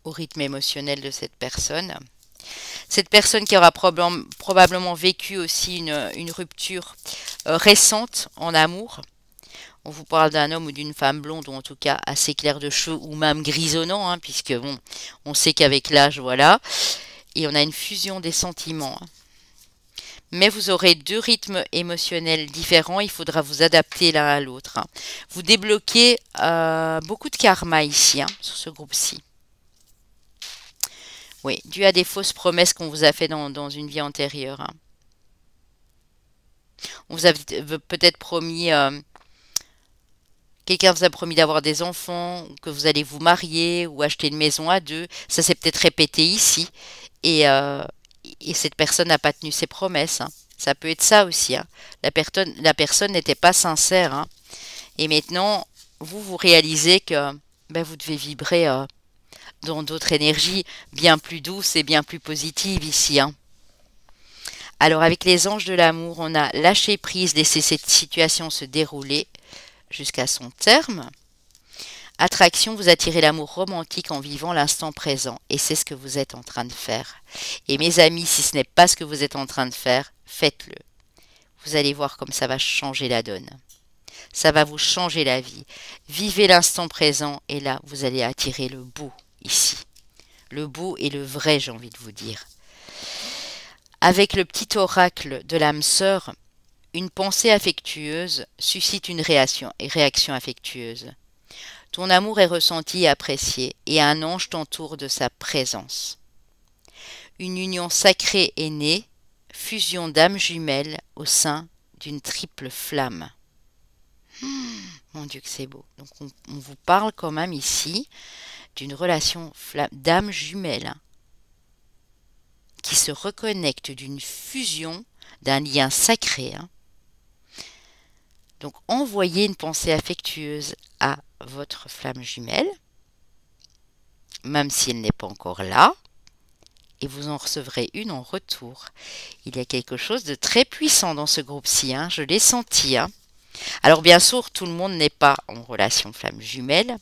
au rythme émotionnel de cette personne. Cette personne qui aura probablement vécu aussi une rupture récente en amour. On vous parle d'un homme ou d'une femme blonde, ou en tout cas assez clair de cheveux, ou même grisonnant, hein, puisque bon, on sait qu'avec l'âge, voilà. Et on a une fusion des sentiments, hein. Mais vous aurez deux rythmes émotionnels différents, il faudra vous adapter l'un à l'autre, hein. Vous débloquez beaucoup de karma ici, hein, sur ce groupe-ci. Oui, dû à des fausses promesses qu'on vous a fait dans une vie antérieure, hein. On vous a peut-être promis, quelqu'un vous a promis d'avoir des enfants, ou que vous allez vous marier, ou acheter une maison à deux. Ça s'est peut-être répété ici. Et, et cette personne n'a pas tenu ses promesses, hein. Ça peut être ça aussi, hein. La personne n'était pas sincère, hein. Et maintenant, vous réalisez que ben, vous devez vibrer dans d'autres énergies bien plus douces et bien plus positives ici, hein. Alors avec les anges de l'amour, on a lâché prise, laissé cette situation se dérouler jusqu'à son terme. Attraction, vous attirez l'amour romantique en vivant l'instant présent. Et c'est ce que vous êtes en train de faire. Et mes amis, si ce n'est pas ce que vous êtes en train de faire, faites-le. Vous allez voir comme ça va changer la donne. Ça va vous changer la vie. Vivez l'instant présent et là, vous allez attirer le beau ici. Le beau et le vrai, j'ai envie de vous dire. Avec le petit oracle de l'âme sœur, une pensée affectueuse suscite une réaction affectueuse. Ton amour est ressenti et apprécié, et un ange t'entoure de sa présence. Une union sacrée est née, fusion d'âmes jumelles au sein d'une triple flamme. Mon Dieu que c'est beau. Donc on vous parle quand même ici d'une relation d'âmes jumelles, hein, qui se reconnectent d'une fusion, d'un lien sacré, hein. Donc envoyez une pensée affectueuse à votre flamme jumelle, même si elle n'est pas encore là, et vous en recevrez une en retour. Il y a quelque chose de très puissant dans ce groupe-ci, hein, je l'ai senti, hein. Alors bien sûr, tout le monde n'est pas en relation flamme jumelle.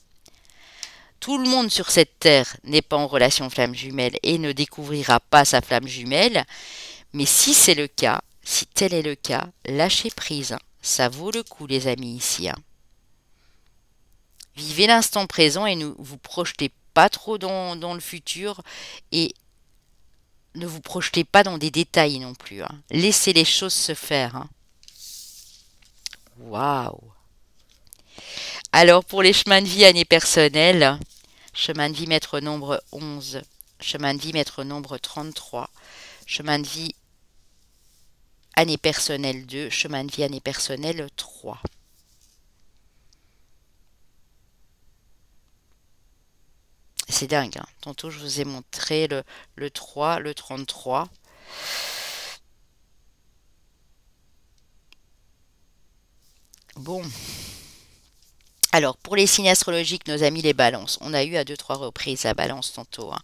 Tout le monde sur cette terre n'est pas en relation flamme jumelle et ne découvrira pas sa flamme jumelle. Mais si c'est le cas, si tel est le cas, lâchez prise, hein. Ça vaut le coup, les amis, ici, hein. Vivez l'instant présent et ne vous projetez pas trop dans le futur et ne vous projetez pas dans des détails non plus, hein. Laissez les choses se faire, hein. Waouh! Alors, pour les chemins de vie année personnelle, chemin de vie maître nombre 11, chemin de vie maître nombre 33, chemin de vie année personnelle 2, chemin de vie année personnelle 3. C'est dingue, hein. Tantôt, je vous ai montré le 3, le 33. Bon. Alors, pour les signes astrologiques, nos amis les balances. On a eu à 2-3 reprises la balance tantôt, hein.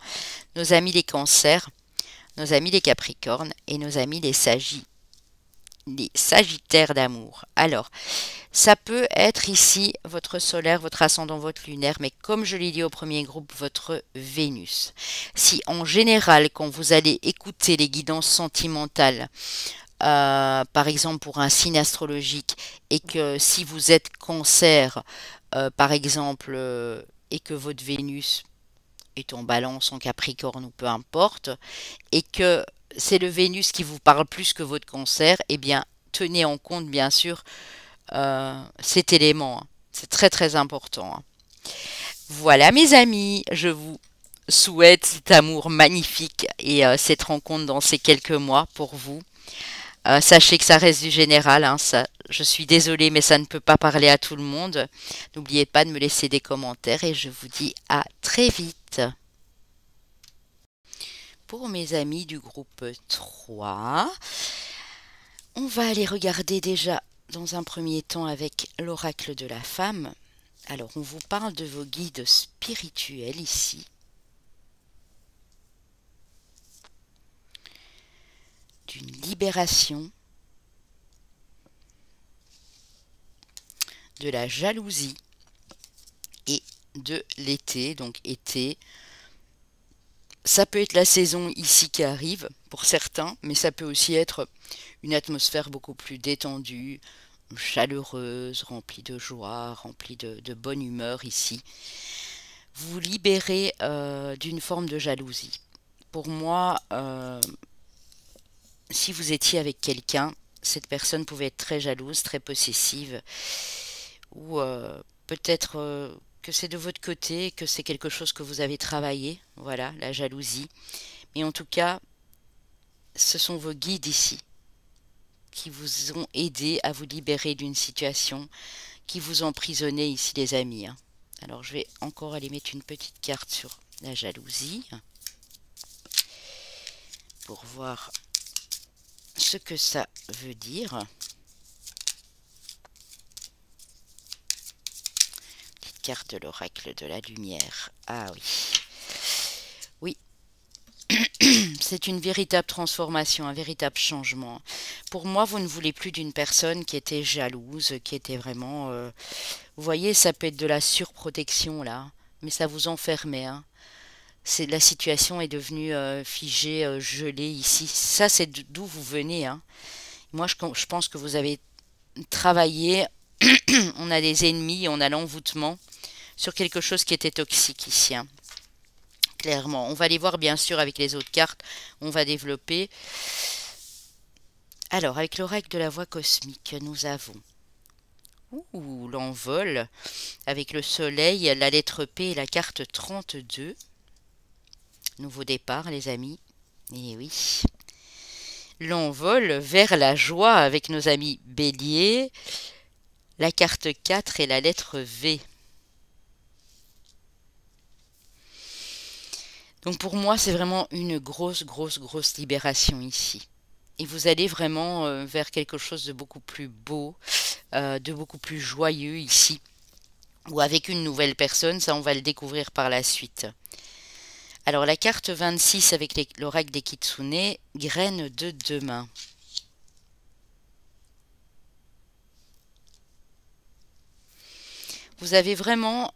Nos amis les cancers, nos amis les capricornes et nos amis les sagittaires d'amour. Alors, ça peut être ici votre solaire, votre ascendant, votre lunaire, mais comme je l'ai dit au premier groupe, votre Vénus. Si en général, quand vous allez écouter les guidances sentimentales, par exemple pour un signe astrologique, et que si vous êtes cancer, par exemple, et que votre Vénus est en balance, en capricorne ou peu importe, et que c'est le Vénus qui vous parle plus que votre cancer, eh bien tenez en compte bien sûr cet élément, hein. C'est très très important, hein. Voilà mes amis, je vous souhaite cet amour magnifique et cette rencontre dans ces quelques mois pour vous. Sachez que ça reste du général, hein, ça, je suis désolée, mais ça ne peut pas parler à tout le monde. N'oubliez pas de me laisser des commentaires et je vous dis à très vite. Pour mes amis du groupe 3, on va aller regarder déjà dans un premier temps avec l'oracle de la femme. Alors, on vous parle de vos guides spirituels ici. D'une libération, de la jalousie et de l'été. Donc été, ça peut être la saison ici qui arrive pour certains, mais ça peut aussi être une atmosphère beaucoup plus détendue, chaleureuse, remplie de joie, remplie de bonne humeur ici. Vous vous libérez d'une forme de jalousie. Pour moi, si vous étiez avec quelqu'un, cette personne pouvait être très jalouse, très possessive, ou peut-être que c'est de votre côté, que c'est quelque chose que vous avez travaillé, voilà, la jalousie. Mais en tout cas, ce sont vos guides ici qui vous ont aidé à vous libérer d'une situation qui vous emprisonnait ici, les amis, hein. Alors, je vais encore aller mettre une petite carte sur la jalousie pour voir ce que ça veut dire. Petite carte de l'oracle de la lumière. Ah oui. Oui, c'est une véritable transformation, un véritable changement. Pour moi, vous ne voulez plus d'une personne qui était jalouse, qui était vraiment... vous voyez, ça peut être de la surprotection, là, mais ça vous enfermait, hein. La situation est devenue figée, gelée ici. Ça, c'est d'où vous venez, hein. Moi, je pense que vous avez travaillé, on a des ennemis, on a l'envoûtement sur quelque chose qui était toxique ici, hein. Clairement. On va les voir bien sûr avec les autres cartes. On va développer. Alors, avec l'oracle de la voix cosmique, nous avons l'envol avec le soleil, la lettre P et la carte 32. Nouveau départ, les amis. Et oui. L'envol vers la joie avec nos amis Bélier, la carte 4 et la lettre V. Donc pour moi, c'est vraiment une grosse libération ici. Et vous allez vraiment vers quelque chose de beaucoup plus beau, de beaucoup plus joyeux ici. Ou avec une nouvelle personne, ça on va le découvrir par la suite. Alors la carte 26 avec l'oracle des Kitsune, graines de demain. Vous avez vraiment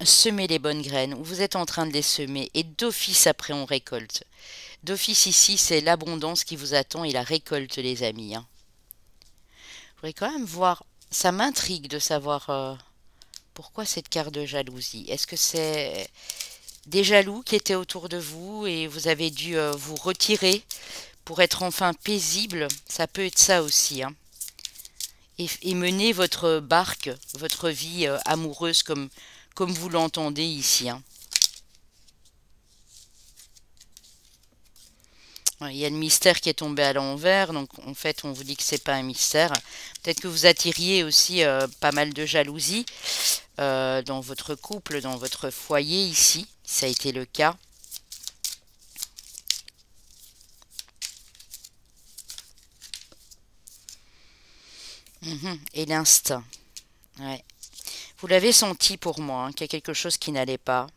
semé les bonnes graines, ou vous êtes en train de les semer, et d'office après on récolte. D'office ici, c'est l'abondance qui vous attend et la récolte, les amis, hein. Je voudrais quand même voir, ça m'intrigue de savoir pourquoi cette carte de jalousie. Est-ce que c'est des jaloux qui étaient autour de vous et vous avez dû vous retirer pour être enfin paisible? Ça peut être ça aussi, hein. Et mener votre barque, votre vie amoureuse comme vous l'entendez ici, hein. Il y a le mystère qui est tombé à l'envers, donc en fait on vous dit que c'est pas un mystère. Peut-être que vous attiriez aussi pas mal de jalousie dans votre couple, dans votre foyer ici, ça a été le cas. Et l'instinct, ouais. Vous l'avez senti pour moi, hein, qu'il y a quelque chose qui n'allait pas.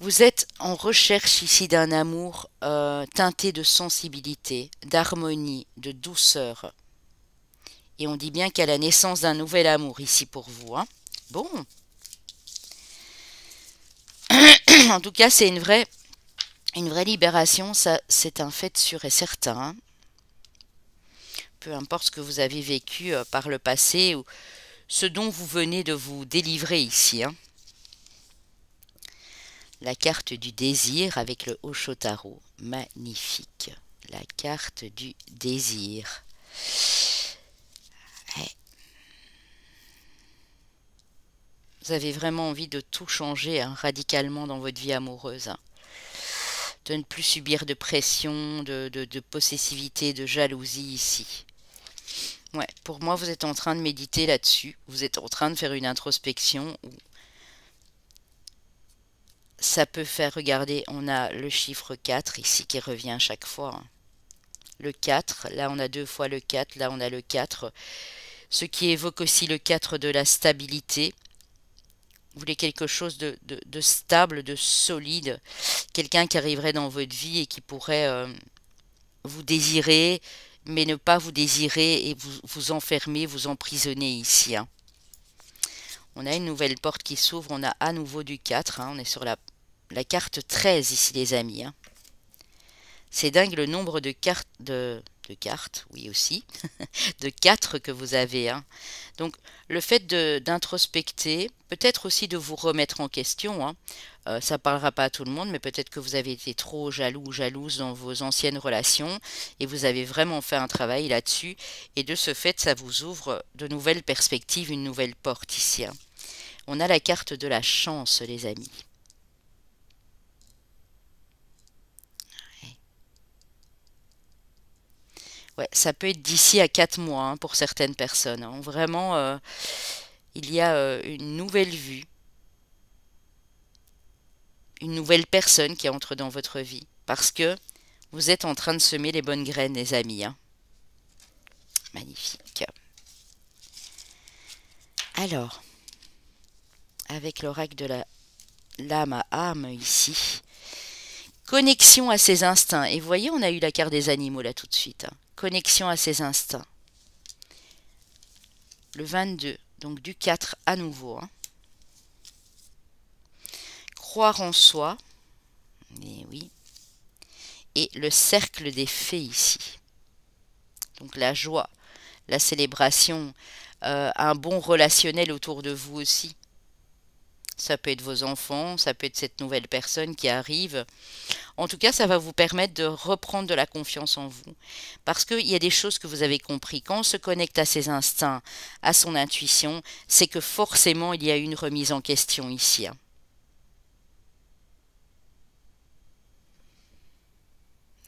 Vous êtes en recherche ici d'un amour teinté de sensibilité, d'harmonie, de douceur. Et on dit bien qu'il y a la naissance d'un nouvel amour ici pour vous, hein. Bon. En tout cas, c'est une vraie libération, ça c'est un fait sûr et certain, hein. Peu importe ce que vous avez vécu par le passé ou ce dont vous venez de vous délivrer ici, hein. La carte du désir avec le Oshotaro. Magnifique. La carte du désir. Ouais. Vous avez vraiment envie de tout changer, hein, radicalement dans votre vie amoureuse, hein. De ne plus subir de pression, de possessivité, de jalousie ici. Ouais, pour moi, vous êtes en train de méditer là-dessus. Vous êtes en train de faire une introspection où ça peut faire, regarder, on a le chiffre 4 ici qui revient à chaque fois, hein. Le 4, là on a 2 fois le 4, là on a le 4. Ce qui évoque aussi le 4 de la stabilité. Vous voulez quelque chose de stable, de solide. Quelqu'un qui arriverait dans votre vie et qui pourrait vous désirer, mais ne pas vous désirer et vous enfermer, vous emprisonner ici, hein. On a une nouvelle porte qui s'ouvre, on a à nouveau du 4, hein. On est sur la carte 13 ici, les amis, hein. C'est dingue le nombre de cartes, cartes, oui aussi, de 4 que vous avez, hein. Donc le fait d'introspecter, peut-être aussi de vous remettre en question, hein. ça parlera pas à tout le monde, mais peut-être que vous avez été trop jaloux ou jalouse dans vos anciennes relations et vous avez vraiment fait un travail là-dessus. Et de ce fait, ça vous ouvre de nouvelles perspectives, une nouvelle porte ici, hein. On a la carte de la chance, les amis. Ouais, ça peut être d'ici à 4 mois, hein, pour certaines personnes, hein. Vraiment, il y a une nouvelle vue, une nouvelle personne qui entre dans votre vie. Parce que vous êtes en train de semer les bonnes graines, les amis, hein. Magnifique. Alors, avec l'oracle de la l'âme à âme ici, connexion à ses instincts. Et vous voyez, on a eu la carte des animaux là tout de suite, hein. Connexion à ses instincts. Le 22, donc du 4 à nouveau, hein. Croire en soi. Et oui. Et le cercle des fées ici. Donc la joie, la célébration, un bon relationnel autour de vous aussi. Ça peut être vos enfants, ça peut être cette nouvelle personne qui arrive. En tout cas, ça va vous permettre de reprendre de la confiance en vous. Parce qu'il y a des choses que vous avez compris. Quand on se connecte à ses instincts, à son intuition, c'est que forcément, il y a une remise en question ici, hein.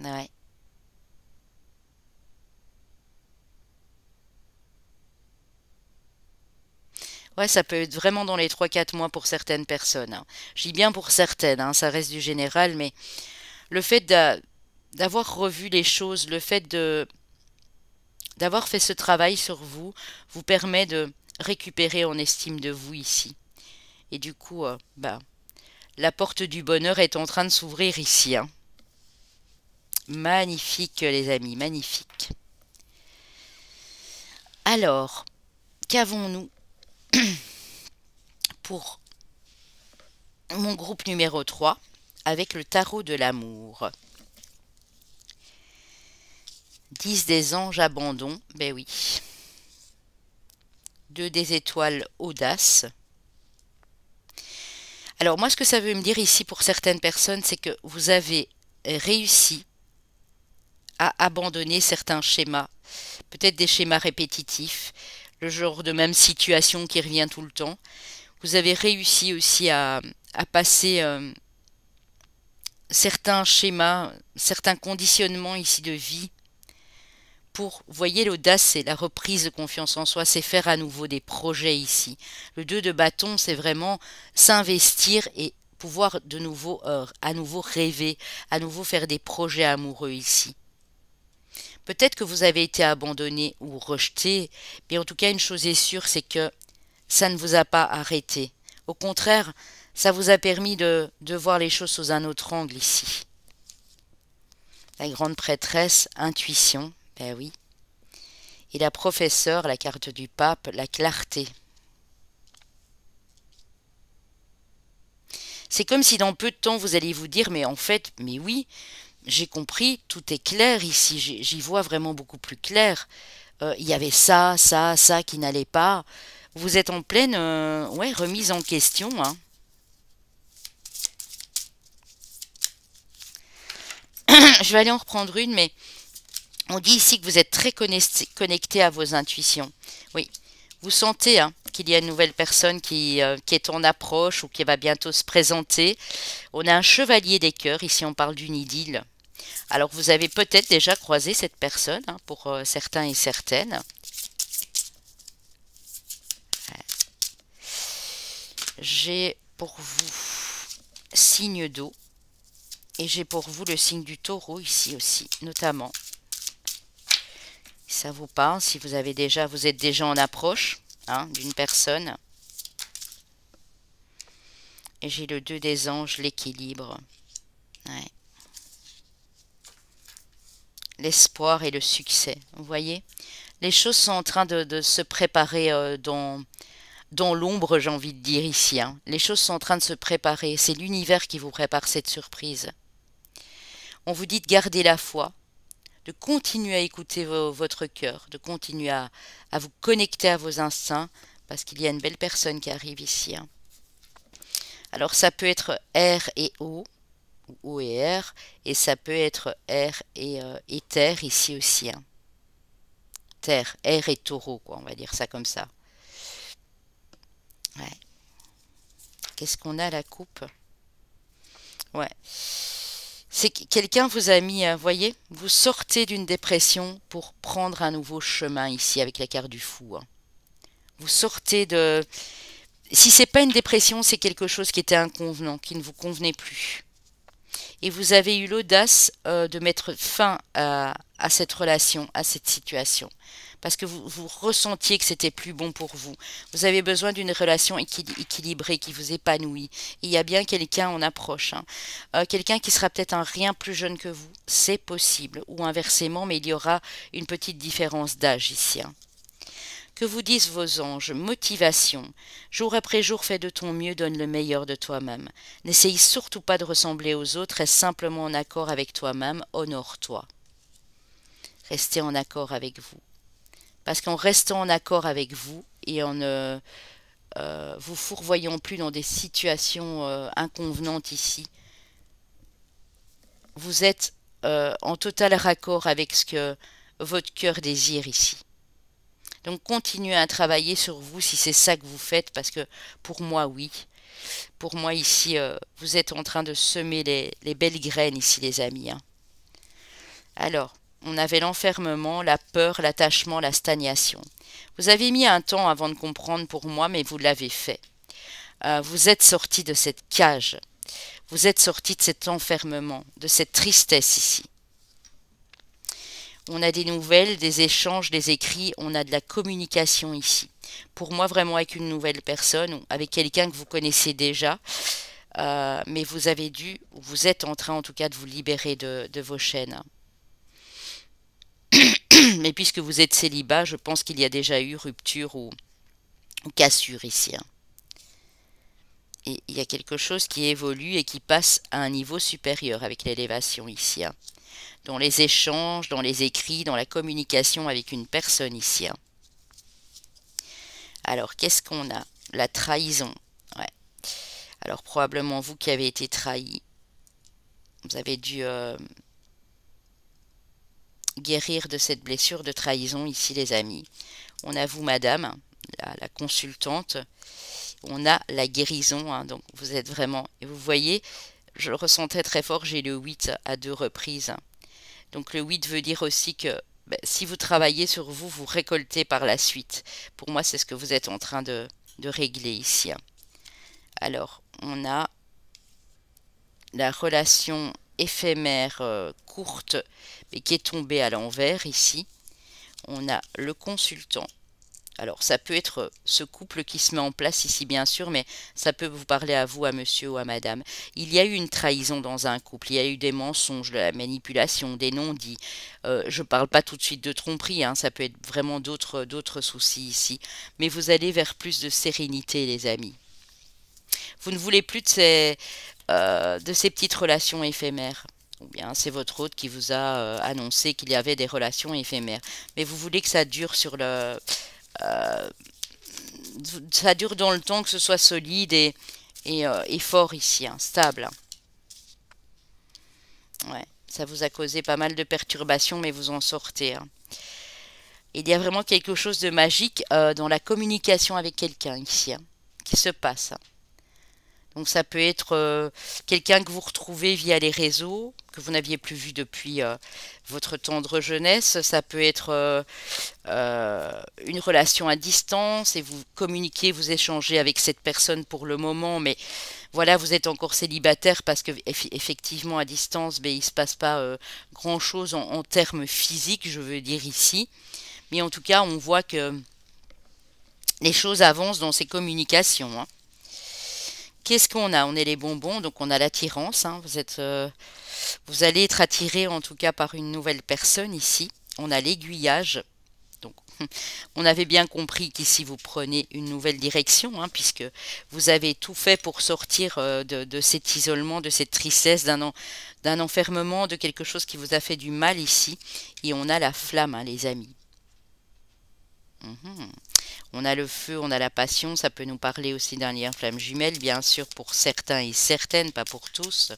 Ouais. Ouais, ça peut être vraiment dans les 3 4 mois pour certaines personnes, hein. Je dis bien pour certaines, hein, ça reste du général, mais le fait d'avoir revu les choses, le fait d'avoir fait ce travail sur vous, vous permet de récupérer en estime de vous ici. Et du coup, la porte du bonheur est en train de s'ouvrir ici, hein. Magnifique, les amis, magnifique. Alors, qu'avons-nous pour mon groupe numéro 3 avec le tarot de l'amour? 10 des anges, abandon, ben oui. 2 des étoiles, audace. Alors moi, ce que ça veut me dire ici pour certaines personnes, c'est que vous avez réussi à abandonner certains schémas, peut-être des schémas répétitifs, le genre de même situation qui revient tout le temps. Vous avez réussi aussi à passer certains schémas, certains conditionnements ici de vie pour, vous voyez, l'audace, c'est la reprise de confiance en soi, c'est faire à nouveau des projets ici. Le 2 de bâton, c'est vraiment s'investir et pouvoir de nouveau, à nouveau rêver, à nouveau faire des projets amoureux ici. Peut-être que vous avez été abandonné ou rejeté, mais en tout cas, une chose est sûre, c'est que ça ne vous a pas arrêté. Au contraire, ça vous a permis de voir les choses sous un autre angle ici. La grande prêtresse, intuition, ben oui. Et la professeure, la carte du pape, la clarté. C'est comme si dans peu de temps vous alliez vous dire, mais en fait, mais oui, j'ai compris, tout est clair ici, j'y vois vraiment beaucoup plus clair. Il y avait ça, ça, ça qui n'allait pas. Vous êtes en pleine ouais, remise en question, hein. Je vais aller en reprendre une, mais on dit ici que vous êtes très connecté à vos intuitions. Oui, vous sentez, hein, qu'il y a une nouvelle personne qui est en approche ou qui va bientôt se présenter. On a un chevalier des cœurs, ici on parle d'une idylle. Alors vous avez peut-être déjà croisé cette personne, hein, pour certains et certaines. J'ai pour vous signe d'eau et j'ai pour vous le signe du taureau ici aussi, notamment. Si ça vous parle, si vous êtes déjà en approche, hein, d'une personne. Et j'ai le 2 des anges, l'équilibre. Ouais. L'espoir et le succès, vous voyez? Les choses sont en train de se préparer dans l'ombre, j'ai envie de dire ici, hein. Les choses sont en train de se préparer. C'est l'univers qui vous prépare cette surprise. On vous dit de garder la foi, de continuer à écouter votre cœur, de continuer à vous connecter à vos instincts, parce qu'il y a une belle personne qui arrive ici, hein. Alors ça peut être R et O, ou O et R, et ça peut être R et Terre ici aussi, hein. Terre, R et Taureau, quoi, on va dire ça comme ça. Ouais. Qu'est-ce qu'on a, la coupe? Ouais. C'est que quelqu'un vous a mis, voyez, vous sortez d'une dépression pour prendre un nouveau chemin ici avec la carte du fou, hein. Vous sortez de... Si c'est pas une dépression, c'est quelque chose qui était inconvenant, qui ne vous convenait plus. Et vous avez eu l'audace de mettre fin à cette relation, à cette situation. Parce que vous ressentiez que c'était plus bon pour vous. Vous avez besoin d'une relation équilibrée qui vous épanouit. Et il y a bien quelqu'un en approche, hein. Quelqu'un qui sera peut-être un rien plus jeune que vous. C'est possible. Ou inversement, mais il y aura une petite différence d'âge ici, hein. Que vous disent vos anges? Motivation. Jour après jour, fais de ton mieux, donne le meilleur de toi-même. N'essaye surtout pas de ressembler aux autres, reste simplement en accord avec toi-même, honore-toi. Restez en accord avec vous. Parce qu'en restant en accord avec vous et en ne vous fourvoyant plus dans des situations inconvenantes ici, vous êtes en total raccord avec ce que votre cœur désire ici. Donc continuez à travailler sur vous si c'est ça que vous faites, parce que pour moi, oui. Pour moi, ici, vous êtes en train de semer les belles graines ici, les amis, hein. Alors, on avait l'enfermement, la peur, l'attachement, la stagnation. Vous avez mis un temps avant de comprendre pour moi, mais vous l'avez fait. Vous êtes sorti de cette cage. Vous êtes sorti de cet enfermement, de cette tristesse ici. On a des nouvelles, des échanges, des écrits, on a de la communication ici. Pour moi, vraiment avec une nouvelle personne ou avec quelqu'un que vous connaissez déjà, mais vous avez dû, vous êtes en train en tout cas de vous libérer de vos chaînes. Mais puisque vous êtes célibat, je pense qu'il y a déjà eu rupture ou cassure ici, hein. Et il y a quelque chose qui évolue et qui passe à un niveau supérieur avec l'élévation ici, hein. Dans les échanges, dans les écrits, dans la communication avec une personne ici, hein. Alors, qu'est-ce qu'on a? La trahison. Ouais. Alors, probablement vous qui avez été trahi, vous avez dû guérir de cette blessure de trahison ici, les amis. On a vous, madame, la consultante. On a la guérison, hein, donc vous êtes vraiment... Et vous voyez, je le ressentais très fort, j'ai le 8 à 2 reprises. Donc le 8 veut dire aussi que si vous travaillez sur vous, vous récoltez par la suite. Pour moi, c'est ce que vous êtes en train de régler ici, hein. Alors, on a la relation éphémère courte, mais qui est tombée à l'envers ici. On a le consultant. Alors, ça peut être ce couple qui se met en place ici, bien sûr, mais ça peut vous parler à vous, à monsieur ou à madame. Il y a eu une trahison dans un couple, il y a eu des mensonges, de la manipulation, des non-dits. Je ne parle pas tout de suite de tromperie, hein, ça peut être vraiment d'autres soucis ici. Mais vous allez vers plus de sérénité, les amis. Vous ne voulez plus de ces petites relations éphémères. Ou bien c'est votre hôte qui vous a annoncé qu'il y avait des relations éphémères. Mais vous voulez que ça dure sur le... ça dure dans le temps, que ce soit solide et fort ici, hein, stable. Ouais, ça vous a causé pas mal de perturbations, mais vous en sortez, hein. Il y a vraiment quelque chose de magique dans la communication avec quelqu'un ici, hein, qui se passe. Donc ça peut être quelqu'un que vous retrouvez via les réseaux, que vous n'aviez plus vu depuis votre tendre jeunesse. Ça peut être une relation à distance et vous communiquez, vous échangez avec cette personne pour le moment, mais voilà, vous êtes encore célibataire parce que effectivement à distance, il ne se passe pas grand-chose en termes physiques, je veux dire ici. Mais en tout cas, on voit que les choses avancent dans ces communications, hein. Qu'est-ce qu'on a? On est les bonbons, donc on a l'attirance, hein. Vous allez être attiré en tout cas par une nouvelle personne ici. On a l'aiguillage. Donc, on avait bien compris qu'ici vous prenez une nouvelle direction, hein, puisque vous avez tout fait pour sortir de cet isolement, de cette tristesse, d'un enfermement, de quelque chose qui vous a fait du mal ici. Et on a la flamme, hein, les amis. On a le feu, on a la passion, ça peut nous parler aussi d'un lien flamme jumelle, bien sûr pour certains et certaines, pas pour tous.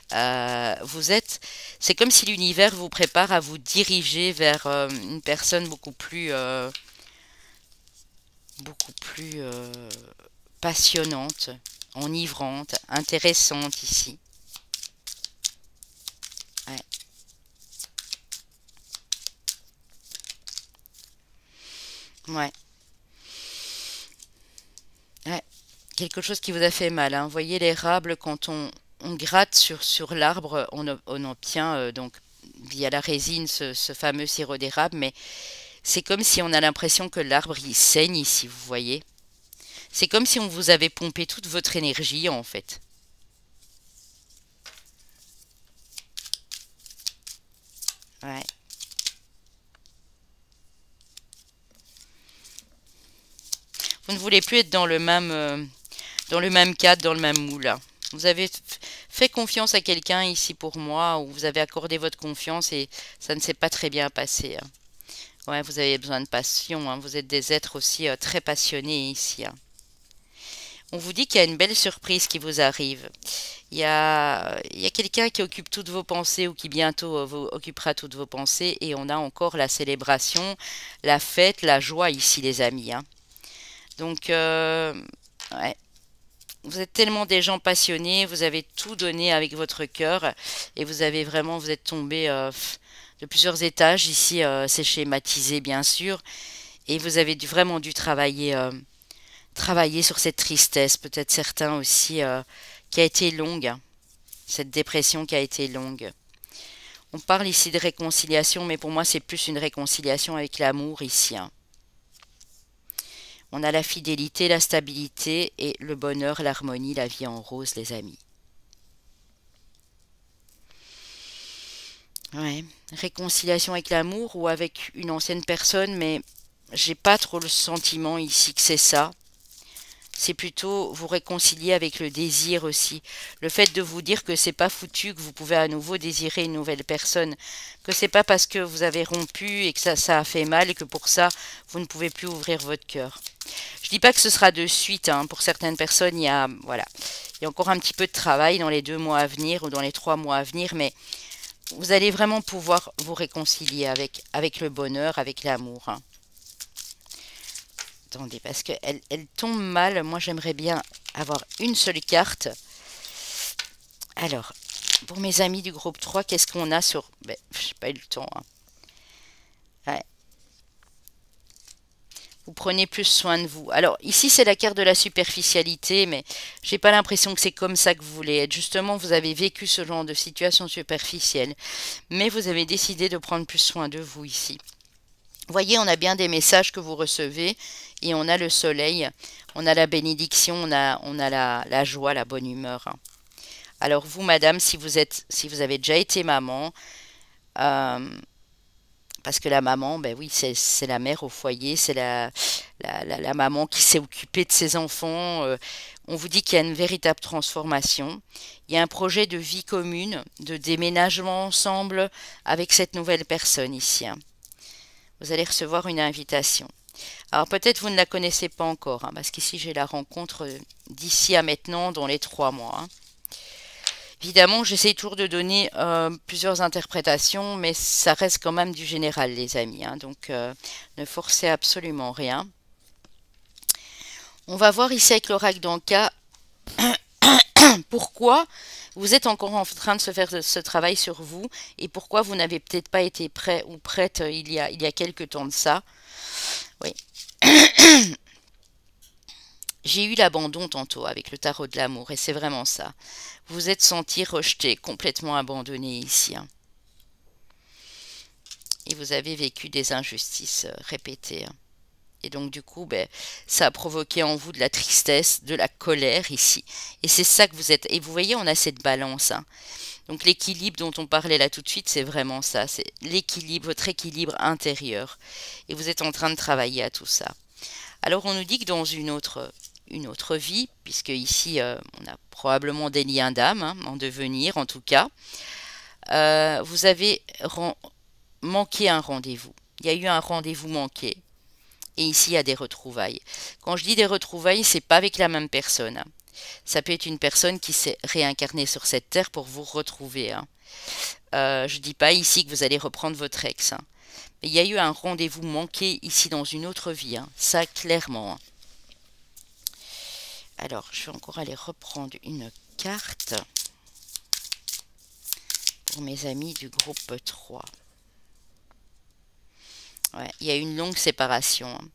C'est comme si l'univers vous prépare à vous diriger vers une personne beaucoup plus passionnante, enivrante, intéressante ici. Ouais. Ouais. Ouais. Quelque chose qui vous a fait mal, hein. Vous voyez l'érable, quand on gratte sur l'arbre, on obtient donc via la résine ce fameux sirop d'érable, mais c'est comme si on a l'impression que l'arbre il saigne ici, vous voyez. C'est comme si on vous avait pompé toute votre énergie en fait. Ouais. Vous ne voulez plus être dans le même cadre, dans le même moule, hein. Vous avez fait confiance à quelqu'un ici pour moi, ou vous avez accordé votre confiance et ça ne s'est pas très bien passé, hein. Ouais, vous avez besoin de passion, hein. Vous êtes des êtres aussi très passionnés ici, hein. On vous dit qu'il y a une belle surprise qui vous arrive. Il y a quelqu'un qui occupe toutes vos pensées ou qui bientôt vous occupera toutes vos pensées et on a encore la célébration, la fête, la joie ici les amis, hein. Donc, ouais, vous êtes tellement des gens passionnés, vous avez tout donné avec votre cœur et vous êtes tombé de plusieurs étages. Ici, c'est schématisé bien sûr et vous avez vraiment dû travailler sur cette tristesse, peut-être certains aussi, qui a été longue, hein, cette dépression qui a été longue. On parle ici de réconciliation, mais pour moi c'est plus une réconciliation avec l'amour ici, hein. On a la fidélité, la stabilité et le bonheur, l'harmonie, la vie en rose, les amis. Ouais. Réconciliation avec l'amour ou avec une ancienne personne, mais j'ai pas trop le sentiment ici que c'est ça. C'est plutôt vous réconcilier avec le désir aussi. Le fait de vous dire que c'est pas foutu, que vous pouvez à nouveau désirer une nouvelle personne, que c'est pas parce que vous avez rompu et que ça a fait mal et que pour ça vous ne pouvez plus ouvrir votre cœur. Je dis pas que ce sera de suite, hein. Pour certaines personnes, voilà, il y a encore un petit peu de travail dans les 2 mois à venir ou dans les 3 mois à venir, mais vous allez vraiment pouvoir vous réconcilier avec le bonheur, avec l'amour, hein. Attendez, parce qu'elle elle tombe mal. Moi, j'aimerais bien avoir une seule carte. Alors, pour mes amis du groupe 3, qu'est-ce qu'on a sur... Ben, j'ai pas eu le temps, hein. Ouais. Vous prenez plus soin de vous. Alors, ici, c'est la carte de la superficialité, mais j'ai pas l'impression que c'est comme ça que vous voulez être. Justement, vous avez vécu ce genre de situation superficielle, mais vous avez décidé de prendre plus soin de vous ici. Vous voyez, on a bien des messages que vous recevez et on a le soleil, on a la bénédiction, on a la joie, la bonne humeur, hein. Alors vous, madame, si vous avez déjà été maman, euh, parce que la maman, ben oui, c'est la mère au foyer, c'est la maman qui s'est occupée de ses enfants. On vous dit qu'il y a une véritable transformation. Il y a un projet de vie commune, de déménagement ensemble avec cette nouvelle personne ici, hein. Vous allez recevoir une invitation. Alors peut-être vous ne la connaissez pas encore, hein, parce qu'ici j'ai la rencontre d'ici à maintenant dans les 3 mois, hein. Évidemment, j'essaie toujours de donner plusieurs interprétations, mais ça reste quand même du général, les amis, hein, donc ne forcez absolument rien. On va voir ici avec l'oracle d'Anka pourquoi vous êtes encore en train de se faire ce travail sur vous et pourquoi vous n'avez peut-être pas été prêt ou prête il y a quelque temps de ça. Oui. J'ai eu l'abandon tantôt avec le tarot de l'amour et c'est vraiment ça. Vous vous êtes senti rejeté, complètement abandonné ici, hein. Et vous avez vécu des injustices répétées, hein. Et donc du coup, ben, ça a provoqué en vous de la tristesse, de la colère ici. Et c'est ça que vous êtes. Et vous voyez, on a cette balance, hein. Donc l'équilibre dont on parlait là tout de suite, c'est vraiment ça. C'est l'équilibre, votre équilibre intérieur. Et vous êtes en train de travailler à tout ça. Alors on nous dit que dans une autre vie, puisque ici on a probablement des liens d'âme, hein, en devenir en tout cas, vous avez manqué un rendez-vous. Il y a eu un rendez-vous manqué. Et ici, il y a des retrouvailles. Quand je dis des retrouvailles, c'est pas avec la même personne, hein. Ça peut être une personne qui s'est réincarnée sur cette terre pour vous retrouver, hein. Je dis pas ici que vous allez reprendre votre ex, hein. Mais il y a eu un rendez-vous manqué ici dans une autre vie, hein. Ça, clairement, hein. Alors, je vais encore aller reprendre une carte pour mes amis du groupe 3. Ouais, il y a une longue séparation, hein.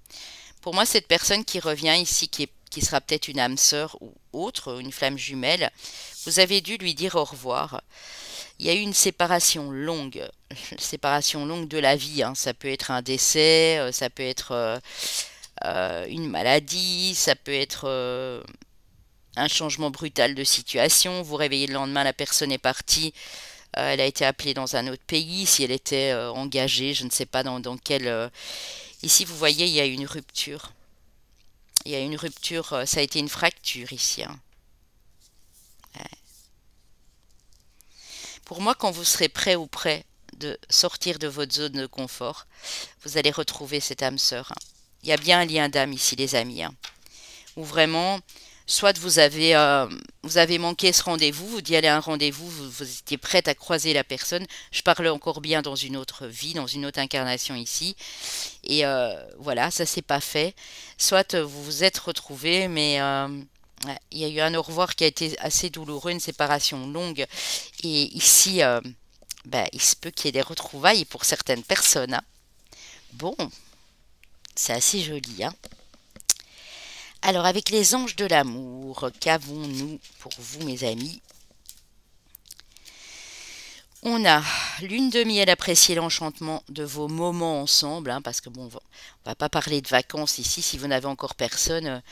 Pour moi, cette personne qui revient ici, qui sera peut-être une âme sœur ou autre, une flamme jumelle, vous avez dû lui dire au revoir. Il y a eu une séparation longue de la vie, hein. Ça peut être un décès, ça peut être une maladie, ça peut être un changement brutal de situation. Vous réveillez le lendemain, la personne est partie, elle a été appelée dans un autre pays, si elle était engagée, je ne sais pas dans quel... Ici, vous voyez, il y a une rupture. Il y a une rupture, ça a été une fracture ici, hein. Ouais. Pour moi, quand vous serez prêt ou prêt de sortir de votre zone de confort, vous allez retrouver cette âme sœur, hein. Il y a bien un lien d'âme ici, les amis, hein. Où vraiment, soit vous avez manqué ce rendez-vous, vous y allez à un rendez-vous, vous étiez prête à croiser la personne. Je parle encore bien dans une autre vie, dans une autre incarnation ici. Et voilà, ça s'est pas fait. Soit vous vous êtes retrouvés, mais ouais, il y a eu un au revoir qui a été assez douloureux, une séparation longue. Et ici, ben, il se peut qu'il y ait des retrouvailles pour certaines personnes, hein. Bon, c'est assez joli, hein. Alors, avec les anges de l'amour, qu'avons-nous pour vous, mes amis? On a lune de miel, apprécier l'enchantement de vos moments ensemble, hein, parce que bon, on va pas parler de vacances ici, si vous n'avez encore personne.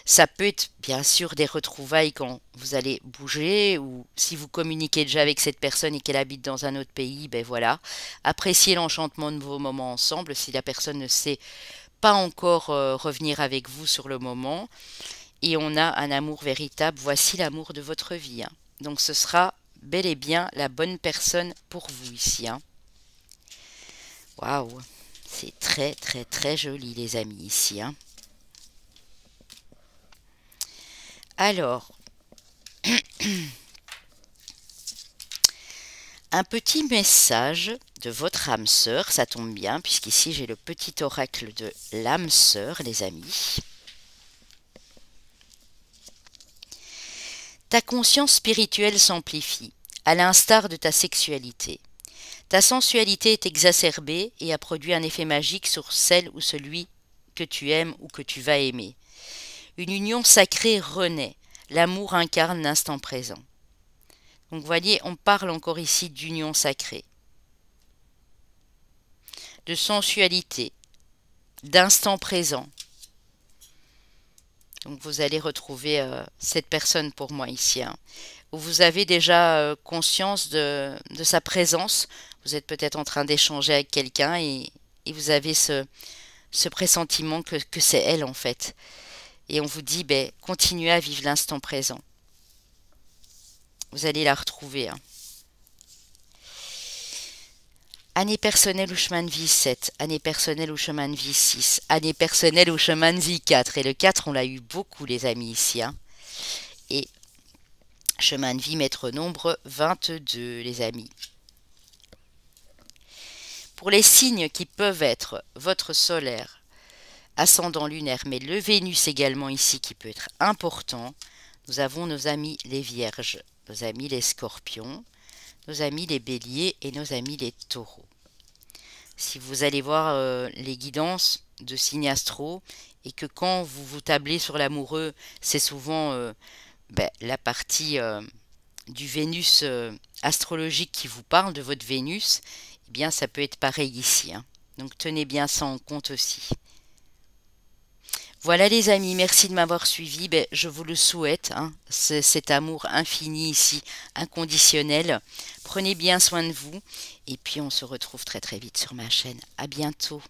Ça peut être bien sûr des retrouvailles quand vous allez bouger, ou si vous communiquez déjà avec cette personne et qu'elle habite dans un autre pays, ben voilà. Apprécier l'enchantement de vos moments ensemble, si la personne ne sait pas encore revenir avec vous sur le moment. Et on a un amour véritable, voici l'amour de votre vie, hein. Donc ce sera bel et bien la bonne personne pour vous ici, hein. Waouh, c'est très très très joli, les amis, ici, hein. Alors, un petit message de votre âme sœur, ça tombe bien, puisqu'ici j'ai le petit oracle de l'âme sœur, les amis. Ta conscience spirituelle s'amplifie, à l'instar de ta sexualité. Ta sensualité est exacerbée et a produit un effet magique sur celle ou celui que tu aimes ou que tu vas aimer. Une union sacrée renaît, l'amour incarne l'instant présent. Donc vous voyez, on parle encore ici d'union sacrée, de sensualité, d'instant présent. Donc vous allez retrouver cette personne pour moi ici, hein, où vous avez déjà conscience de sa présence. Vous êtes peut-être en train d'échanger avec quelqu'un et vous avez ce pressentiment que c'est elle en fait. Et on vous dit, ben, continuez à vivre l'instant présent. Vous allez la retrouver, hein. Année personnelle ou chemin de vie 7, année personnelle ou chemin de vie 6, année personnelle ou chemin de vie 4. Et le 4, on l'a eu beaucoup, les amis, ici, hein. Et chemin de vie, maître nombre 22, les amis. Pour les signes qui peuvent être votre solaire, ascendant lunaire, mais le Vénus également ici qui peut être important, nous avons nos amis les Vierges, nos amis les Scorpions, nos amis les Béliers et nos amis les Taureaux. Si vous allez voir les guidances de signes astro et que quand vous vous tablez sur l'amoureux, c'est souvent la partie du Vénus astrologique qui vous parle, de votre Vénus, eh bien ça peut être pareil ici, hein. Donc tenez bien ça en compte aussi. Voilà les amis, merci de m'avoir suivi. Ben, je vous le souhaite, hein, cet amour infini ici, inconditionnel. Prenez bien soin de vous et puis on se retrouve très très vite sur ma chaîne. À bientôt.